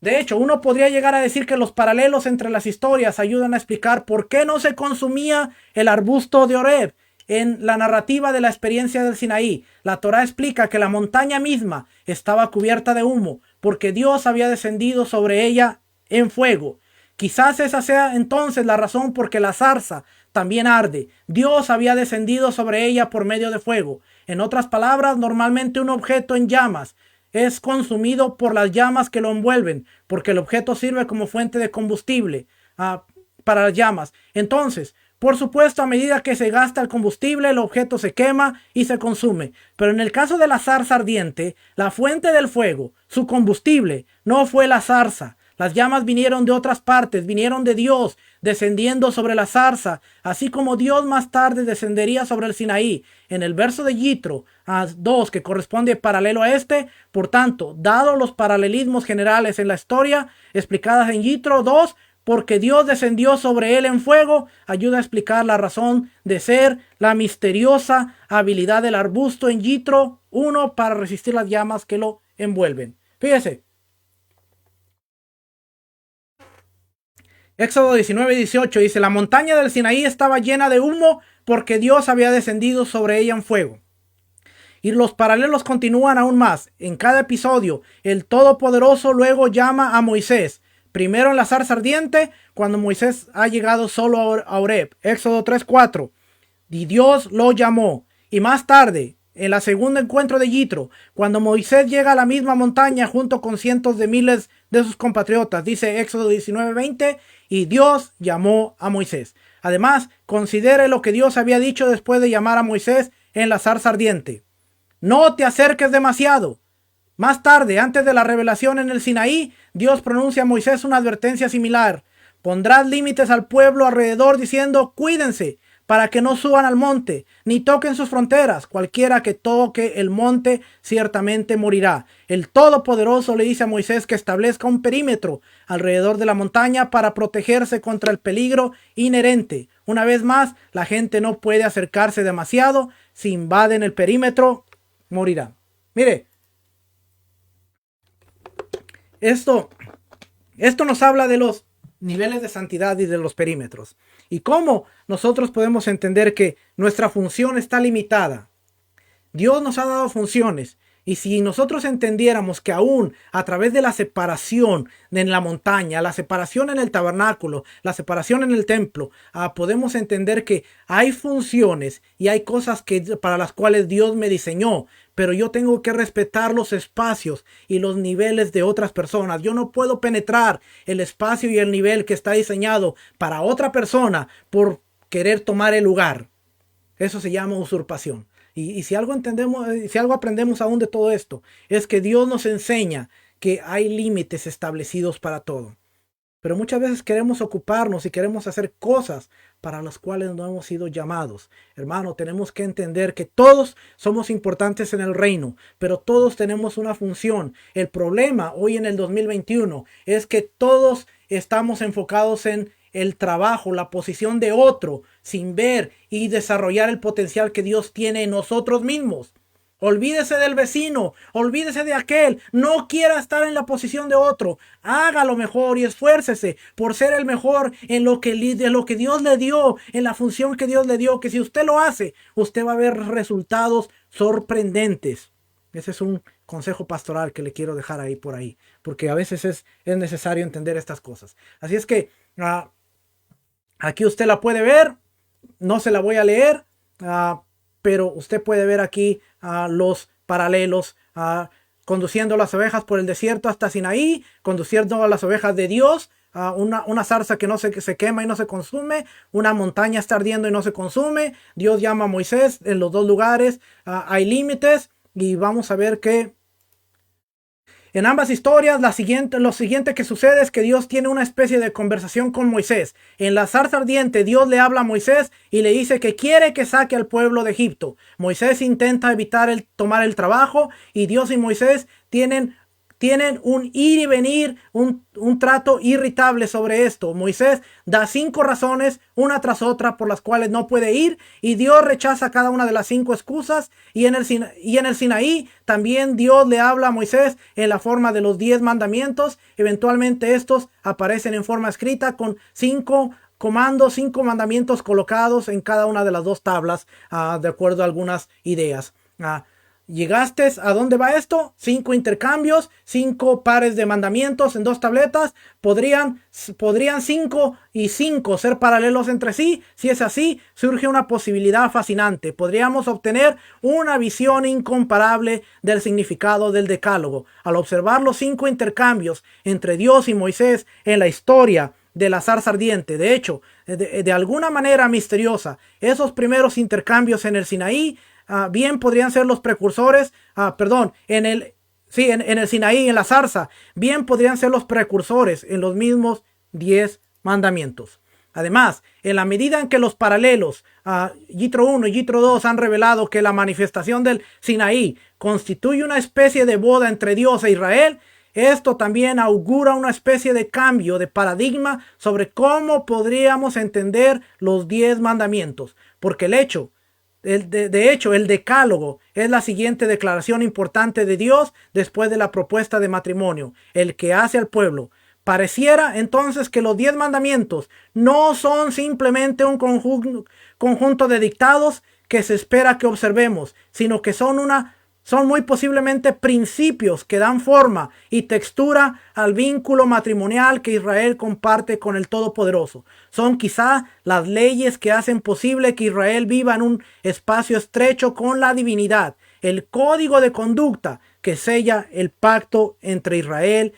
De hecho, uno podría llegar a decir que los paralelos entre las historias ayudan a explicar por qué no se consumía el arbusto de Horeb. En la narrativa de la experiencia del Sinaí, la Torá explica que la montaña misma estaba cubierta de humo, porque Dios había descendido sobre ella en fuego. Quizás esa sea entonces la razón por que la zarza también arde. Dios había descendido sobre ella por medio de fuego. En otras palabras, normalmente un objeto en llamas es consumido por las llamas que lo envuelven, porque el objeto sirve como fuente de combustible para las llamas. Entonces, por supuesto, a medida que se gasta el combustible, el objeto se quema y se consume. Pero en el caso de la zarza ardiente, la fuente del fuego, su combustible, no fue la zarza. Las llamas vinieron de otras partes, vinieron de Dios, descendiendo sobre la zarza, así como Dios más tarde descendería sobre el Sinaí. En el verso de Yitro 2, que corresponde paralelo a este, por tanto, dado los paralelismos generales en la historia explicadas en Yitro 2, porque Dios descendió sobre él en fuego, ayuda a explicar la razón de ser, la misteriosa habilidad del arbusto en Yitro 1 para resistir las llamas que lo envuelven. Fíjese. Éxodo 19:18 dice: la montaña del Sinaí estaba llena de humo porque Dios había descendido sobre ella en fuego. Y los paralelos continúan aún más. En cada episodio, el Todopoderoso luego llama a Moisés. Primero en la zarza ardiente, cuando Moisés ha llegado solo a Horeb. Éxodo 3:4. Y Dios lo llamó. Y más tarde, en el segundo encuentro de Yitro, cuando Moisés llega a la misma montaña junto con cientos de miles de sus compatriotas, dice Éxodo 19:20, y Dios llamó a Moisés. Además, considere lo que Dios había dicho después de llamar a Moisés en la zarza ardiente. No te acerques demasiado. Más tarde, antes de la revelación en el Sinaí, Dios pronuncia a Moisés una advertencia similar. Pondrás límites al pueblo alrededor diciendo: cuídense para que no suban al monte, ni toquen sus fronteras. Cualquiera que toque el monte ciertamente morirá. El Todopoderoso le dice a Moisés que establezca un perímetro alrededor de la montaña para protegerse contra el peligro inherente. Una vez más, la gente no puede acercarse demasiado. Si invaden el perímetro, morirá. Mire, esto nos habla de los niveles de santidad y de los perímetros. Y cómo nosotros podemos entender que nuestra función está limitada. Dios nos ha dado funciones. Y si nosotros entendiéramos que aún a través de la separación en la montaña, la separación en el tabernáculo, la separación en el templo, podemos entender que hay funciones y hay cosas para las cuales Dios me diseñó, pero yo tengo que respetar los espacios y los niveles de otras personas. Yo no puedo penetrar el espacio y el nivel que está diseñado para otra persona por querer tomar el lugar. Eso se llama usurpación. Y si algo aprendemos aún de todo esto, es que Dios nos enseña que hay límites establecidos para todo. Pero muchas veces queremos ocuparnos y queremos hacer cosas para las cuales no hemos sido llamados. Hermano, tenemos que entender que todos somos importantes en el reino, pero todos tenemos una función. El problema hoy en el 2021 es que todos estamos enfocados en el trabajo, la posición de otro, sin ver y desarrollar el potencial que Dios tiene en nosotros mismos. Olvídese del vecino, olvídese de aquel, no quiera estar en la posición de otro, hágalo mejor y esfuércese por ser el mejor en lo que Dios le dio, en la función que Dios le dio, que si usted lo hace, usted va a ver resultados sorprendentes. Ese es un consejo pastoral que le quiero dejar ahí por ahí, porque a veces es necesario entender estas cosas. Así es que aquí usted la puede ver, no se la voy a leer, pero usted puede ver aquí los paralelos, conduciendo las ovejas por el desierto hasta Sinaí, conduciendo a las ovejas de Dios, una zarza que no se quema y no se consume, una montaña está ardiendo y no se consume. Dios llama a Moisés en los dos lugares, hay límites, y vamos a ver que en ambas historias, lo siguiente que sucede es que Dios tiene una especie de conversación con Moisés. En la zarza ardiente, Dios le habla a Moisés y le dice que quiere que saque al pueblo de Egipto. Moisés intenta evitar tomar el trabajo, y Dios y Moisés tienen un ir y venir, un trato irritable sobre esto. Moisés da 5 razones, una tras otra, por las cuales no puede ir, y Dios rechaza cada una de las 5 excusas. Y en el Sinaí también Dios le habla a Moisés en la forma de los 10 mandamientos. Eventualmente estos aparecen en forma escrita con 5 comandos, 5 mandamientos colocados en cada una de las 2 tablas, de acuerdo a algunas ideas. ¿Llegaste a dónde va esto? 5 intercambios, 5 pares de mandamientos en 2 tabletas. ¿Podrían 5 y 5 ser paralelos entre sí? Si es así, surge una posibilidad fascinante. Podríamos obtener una visión incomparable del significado del decálogo. Al observar los 5 intercambios entre Dios y Moisés en la historia de la zarza ardiente, de hecho, de alguna manera misteriosa, esos primeros intercambios en el Sinaí bien podrían ser los precursores, en el Sinaí, en la zarza, bien podrían ser los precursores en los mismos 10 mandamientos. Además, en la medida en que los paralelos, Yitro 1 y Yitro 2, han revelado que la manifestación del Sinaí constituye una especie de boda entre Dios e Israel, esto también augura una especie de cambio de paradigma sobre cómo podríamos entender los 10 mandamientos, porque de hecho, el decálogo es la siguiente declaración importante de Dios después de la propuesta de matrimonio, el que hace al pueblo. Pareciera entonces que los 10 mandamientos no son simplemente un conjunto de dictados que se espera que observemos, sino que son muy posiblemente principios que dan forma y textura al vínculo matrimonial que Israel comparte con el Todopoderoso. Son quizá las leyes que hacen posible que Israel viva en un espacio estrecho con la divinidad, el código de conducta que sella el pacto entre Israel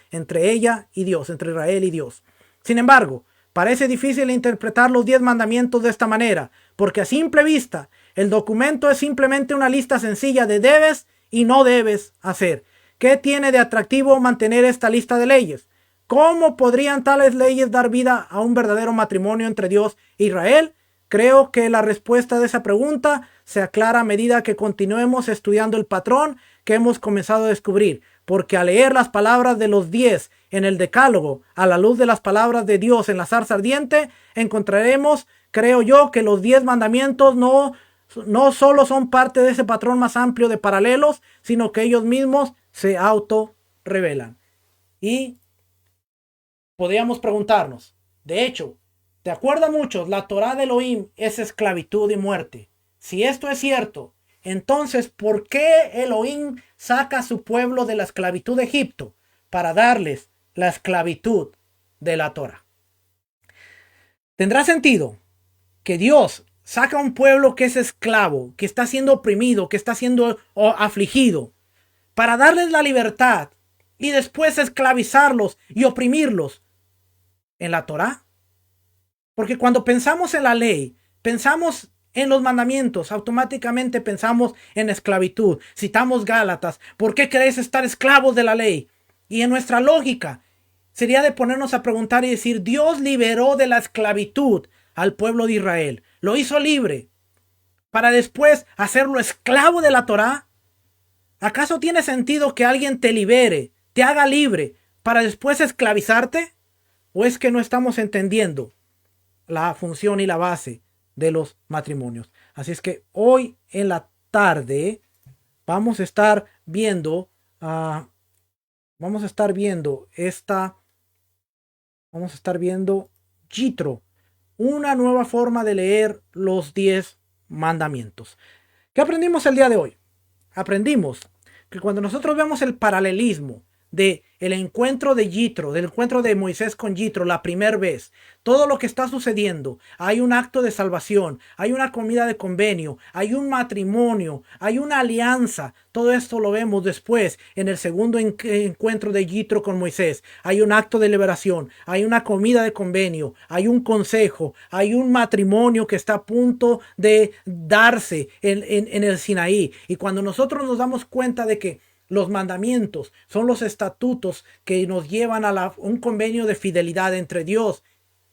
y Dios. Sin embargo, parece difícil interpretar los 10 mandamientos de esta manera, porque a simple vista, el documento es simplemente una lista sencilla de debes y no debes hacer. ¿Qué tiene de atractivo mantener esta lista de leyes? ¿Cómo podrían tales leyes dar vida a un verdadero matrimonio entre Dios e Israel? Creo que la respuesta de esa pregunta se aclara a medida que continuemos estudiando el patrón que hemos comenzado a descubrir, porque al leer las palabras de los 10 en el decálogo, a la luz de las palabras de Dios en la zarza ardiente, encontraremos, creo yo, que los 10 mandamientos no solo son parte de ese patrón más amplio de paralelos, sino que ellos mismos se auto-revelan. Y podríamos preguntarnos, de hecho, de acuerdo a muchos, la Torá de Elohim es esclavitud y muerte. Si esto es cierto, entonces, ¿por qué Elohim saca a su pueblo de la esclavitud de Egipto para darles la esclavitud de la Torá? ¿Tendrá sentido que Dios saca a un pueblo que es esclavo, que está siendo oprimido, que está siendo afligido, para darles la libertad y después esclavizarlos y oprimirlos en la Torá? Porque cuando pensamos en la ley, pensamos en los mandamientos, automáticamente pensamos en esclavitud. Citamos Gálatas, ¿por qué queréis estar esclavos de la ley? Y en nuestra lógica sería de ponernos a preguntar y decir, Dios liberó de la esclavitud al pueblo de Israel. Lo hizo libre para después hacerlo esclavo de la Torá. ¿Acaso tiene sentido que alguien te libere, te haga libre, para después esclavizarte? ¿O es que no estamos entendiendo la función y la base de los matrimonios? Así es que hoy en la tarde vamos a estar viendo, vamos a estar viendo Yitro, una nueva forma de leer los 10 mandamientos. ¿Qué aprendimos el día de hoy? Aprendimos que cuando nosotros vemos el paralelismo de el encuentro de Yitro, del encuentro de Moisés con Yitro la primera vez, todo lo que está sucediendo, hay un acto de salvación, hay una comida de convenio, hay un matrimonio, hay una alianza. Todo esto lo vemos después en el segundo encuentro de Yitro con Moisés. Hay un acto de liberación, hay una comida de convenio, hay un consejo, hay un matrimonio que está a punto de darse en el Sinaí. Y cuando nosotros nos damos cuenta de que los mandamientos son los estatutos que nos llevan a un convenio de fidelidad entre Dios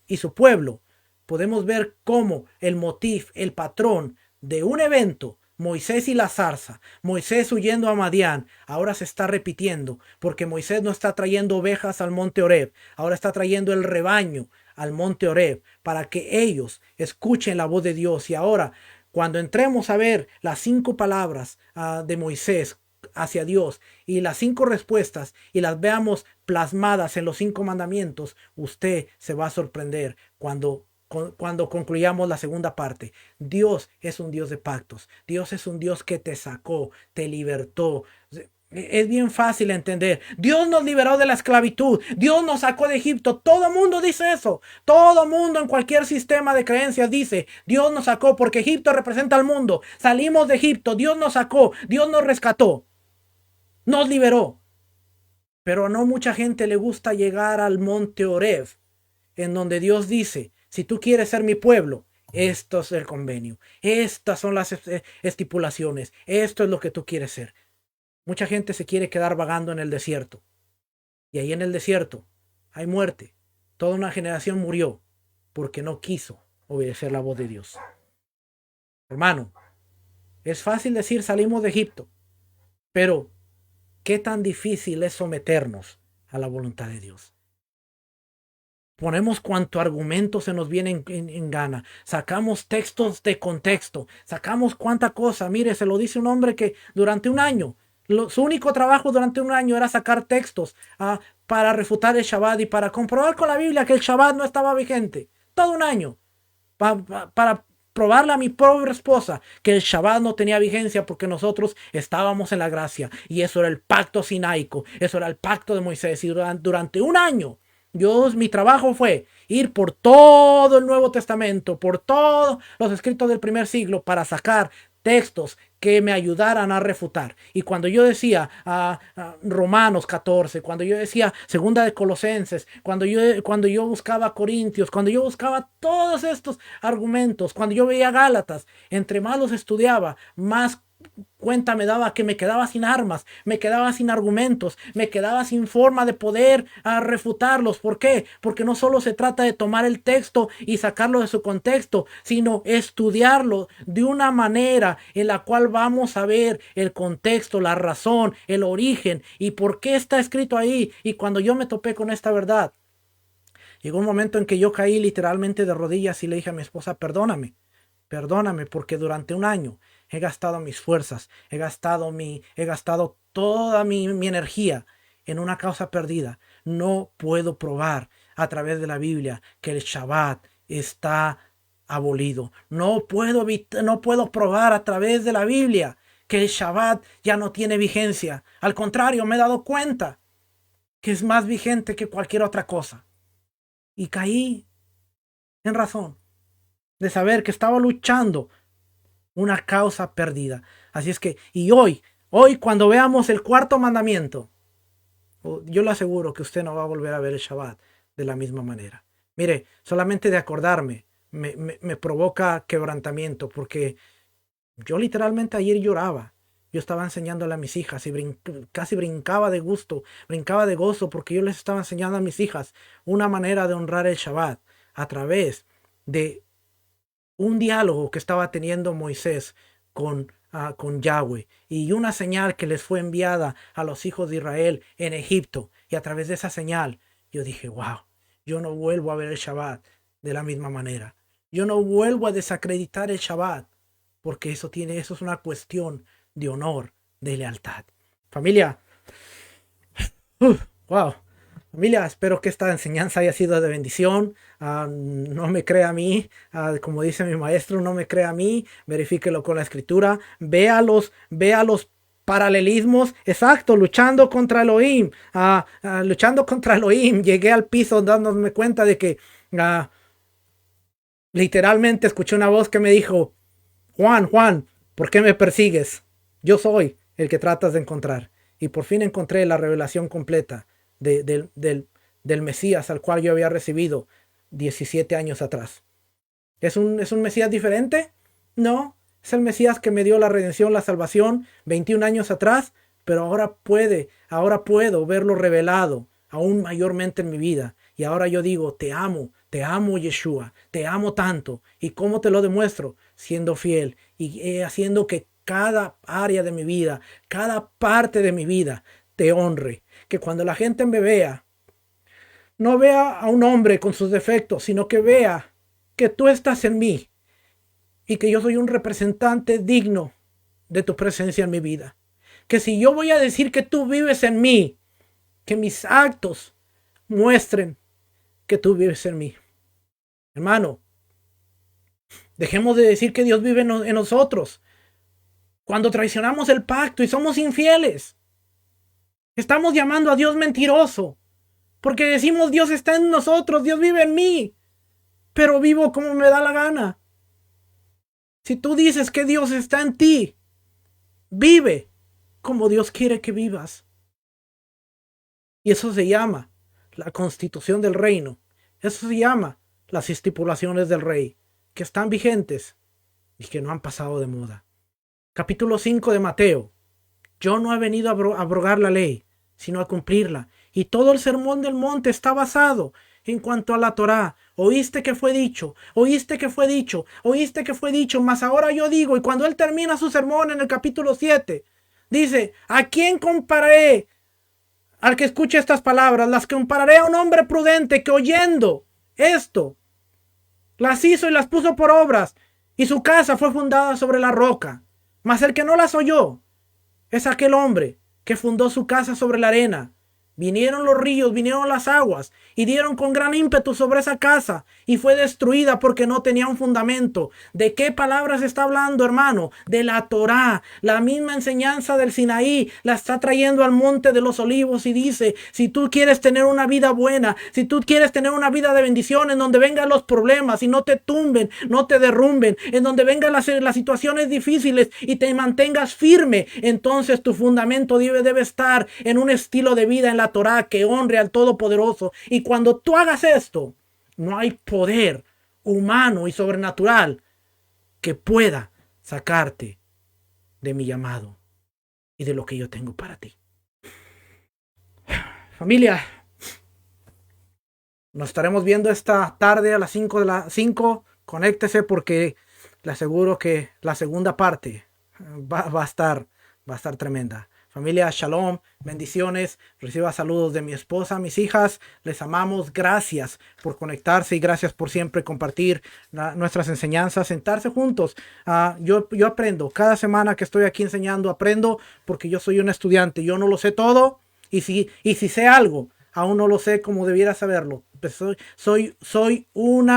y su pueblo, podemos ver cómo el motif, el patrón de un evento, Moisés y la zarza, Moisés huyendo a Madián, ahora se está repitiendo, porque Moisés no está trayendo ovejas al monte Horeb, ahora está trayendo el rebaño al monte Horeb, para que ellos escuchen la voz de Dios. Y ahora, cuando entremos a ver las 5 palabras de Moisés hacia Dios y las 5 respuestas y las veamos plasmadas en los 5 mandamientos, usted se va a sorprender cuando concluyamos la segunda parte. Dios es un Dios de pactos. Dios es un Dios que te sacó, te libertó. Es bien fácil entender. Dios nos liberó de la esclavitud. Dios nos sacó de Egipto. Todo mundo dice eso. Todo mundo en cualquier sistema de creencias dice, Dios nos sacó porque Egipto representa al mundo. Salimos de Egipto. Dios nos sacó. Dios nos rescató. Nos liberó. Pero a no mucha gente le gusta llegar al monte Horeb, en donde Dios dice, si tú quieres ser mi pueblo, esto es el convenio. Estas son las estipulaciones. Esto es lo que tú quieres ser. Mucha gente se quiere quedar vagando en el desierto. Y ahí en el desierto hay muerte. Toda una generación murió porque no quiso obedecer la voz de Dios. Hermano, es fácil decir salimos de Egipto, pero ¿qué tan difícil es someternos a la voluntad de Dios? Ponemos cuanto argumento se nos viene en gana. Sacamos textos de contexto. Sacamos cuánta cosa. Mire, se lo dice un hombre que durante un año, su único trabajo durante un año era sacar textos para refutar el Shabbat y para comprobar con la Biblia que el Shabbat no estaba vigente. Todo un año. Para probarle a mi pobre esposa que el Shabbat no tenía vigencia porque nosotros estábamos en la gracia. Y eso era el pacto sinaico. Eso era el pacto de Moisés. Y durante un año, mi trabajo fue ir por todo el Nuevo Testamento, por todos los escritos del primer siglo para sacar textos que me ayudaran a refutar. Y cuando yo decía Romanos 14, cuando yo decía Segunda de Colosenses, cuando yo buscaba Corintios, cuando yo buscaba todos estos argumentos, cuando yo veía Gálatas, entre más los estudiaba, más cuenta me daba que me quedaba sin armas, me quedaba sin argumentos, me quedaba sin forma de poder refutarlos. ¿Por qué? Porque no solo se trata de tomar el texto y sacarlo de su contexto, sino estudiarlo de una manera en la cual vamos a ver el contexto, la razón, el origen y por qué está escrito ahí. Y cuando yo me topé con esta verdad, llegó un momento en que yo caí literalmente de rodillas y le dije a mi esposa, perdóname, porque durante un año he gastado mis fuerzas, he gastado toda mi energía en una causa perdida. No puedo probar a través de la Biblia que el Shabbat está abolido. No puedo probar a través de la Biblia que el Shabbat ya no tiene vigencia. Al contrario, me he dado cuenta que es más vigente que cualquier otra cosa. Y caí en razón de saber que estaba luchando una causa perdida. Así es que, y hoy cuando veamos el 4º mandamiento, yo le aseguro que usted no va a volver a ver el Shabbat de la misma manera. Mire, solamente de acordarme me provoca quebrantamiento, porque yo literalmente ayer lloraba. yo estaba enseñándole a mis hijas y casi brincaba de gusto, brincaba de gozo porque yo les estaba enseñando a mis hijas una manera de honrar el Shabbat a través de un diálogo que estaba teniendo Moisés con Yahweh y una señal que les fue enviada a los hijos de Israel en Egipto. Y a través de esa señal yo dije, wow, yo no vuelvo a ver el Shabbat de la misma manera. Yo no vuelvo a desacreditar el Shabbat porque eso es una cuestión de honor, de lealtad. Familia, wow. Familia, espero que esta enseñanza haya sido de bendición. No me crea a mí, como dice mi maestro, no me crea a mí, verifíquelo con la escritura, vea los paralelismos, exacto, luchando contra Elohim, luchando contra Elohim, llegué al piso dándome cuenta de que literalmente escuché una voz que me dijo, Juan, ¿por qué me persigues? Yo soy el que tratas de encontrar. Y por fin encontré la revelación completa del Mesías al cual yo había recibido 17 años atrás. ¿Es un Mesías diferente? No, es el Mesías que me dio la redención, la salvación 21 años atrás, pero ahora puedo verlo revelado aún mayormente en mi vida. Y ahora yo digo, te amo Yeshua, te amo tanto. ¿Y cómo te lo demuestro? Siendo fiel y haciendo que cada área de mi vida, cada parte de mi vida te honre. Que cuando la gente me vea, no vea a un hombre con sus defectos, sino que vea que tú estás en mí y que yo soy un representante digno de tu presencia en mi vida. Que si yo voy a decir que tú vives en mí, que mis actos muestren que tú vives en mí. Hermano, dejemos de decir que Dios vive en nosotros. Cuando traicionamos el pacto y somos infieles, estamos llamando a Dios mentiroso. Porque decimos Dios está en nosotros, Dios vive en mí, pero vivo como me da la gana. Si tú dices que Dios está en ti, vive como Dios quiere que vivas. Y eso se llama la constitución del reino. Eso se llama las estipulaciones del rey, que están vigentes y que no han pasado de moda. Capítulo 5 de Mateo. Yo no he venido a abrogar la ley, sino a cumplirla. Y todo el sermón del monte está basado en cuanto a la Torá. Oíste que fue dicho, oíste que fue dicho, oíste que fue dicho, mas ahora yo digo. Y cuando él termina su sermón en el capítulo 7, dice, ¿a quién compararé al que escuche estas palabras? Las compararé a un hombre prudente que oyendo esto, las hizo y las puso por obras, y su casa fue fundada sobre la roca. Mas el que no las oyó es aquel hombre que fundó su casa sobre la arena. Vinieron los ríos, vinieron las aguas y dieron con gran ímpetu sobre esa casa y fue destruida porque no tenía un fundamento. ¿De qué palabras está hablando, hermano? De la Torá. La misma enseñanza del Sinaí la está trayendo al monte de los olivos y dice, si tú quieres tener una vida buena, si tú quieres tener una vida de bendición en donde vengan los problemas y no te tumben, no te derrumben, en donde vengan las situaciones difíciles y te mantengas firme, entonces tu fundamento debe estar en un estilo de vida en la Torá que honre al Todopoderoso. Y cuando tú hagas esto, no hay poder humano y sobrenatural que pueda sacarte de mi llamado y de lo que yo tengo para ti. Familia, nos estaremos viendo esta tarde a las 5. Conéctese porque le aseguro que la segunda parte va a estar tremenda. Familia, shalom, bendiciones, reciba saludos de mi esposa, mis hijas, les amamos, gracias por conectarse y gracias por siempre compartir nuestras enseñanzas, sentarse juntos. Yo aprendo, cada semana que estoy aquí enseñando, aprendo porque yo soy un estudiante, yo no lo sé todo y si sé algo, aún no lo sé como debiera saberlo. Pues soy un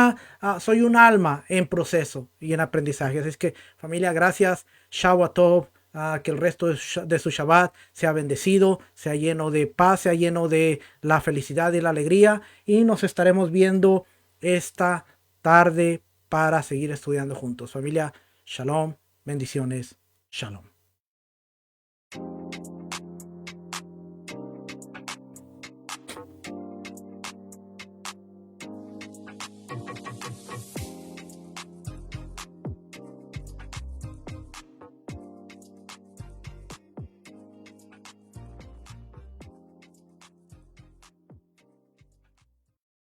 alma en proceso y en aprendizaje. Así es que familia, gracias, Shabbat Tov. Que el resto de su Shabbat sea bendecido, sea lleno de paz, sea lleno de la felicidad y la alegría. Y nos estaremos viendo esta tarde para seguir estudiando juntos. Familia, shalom, bendiciones, shalom.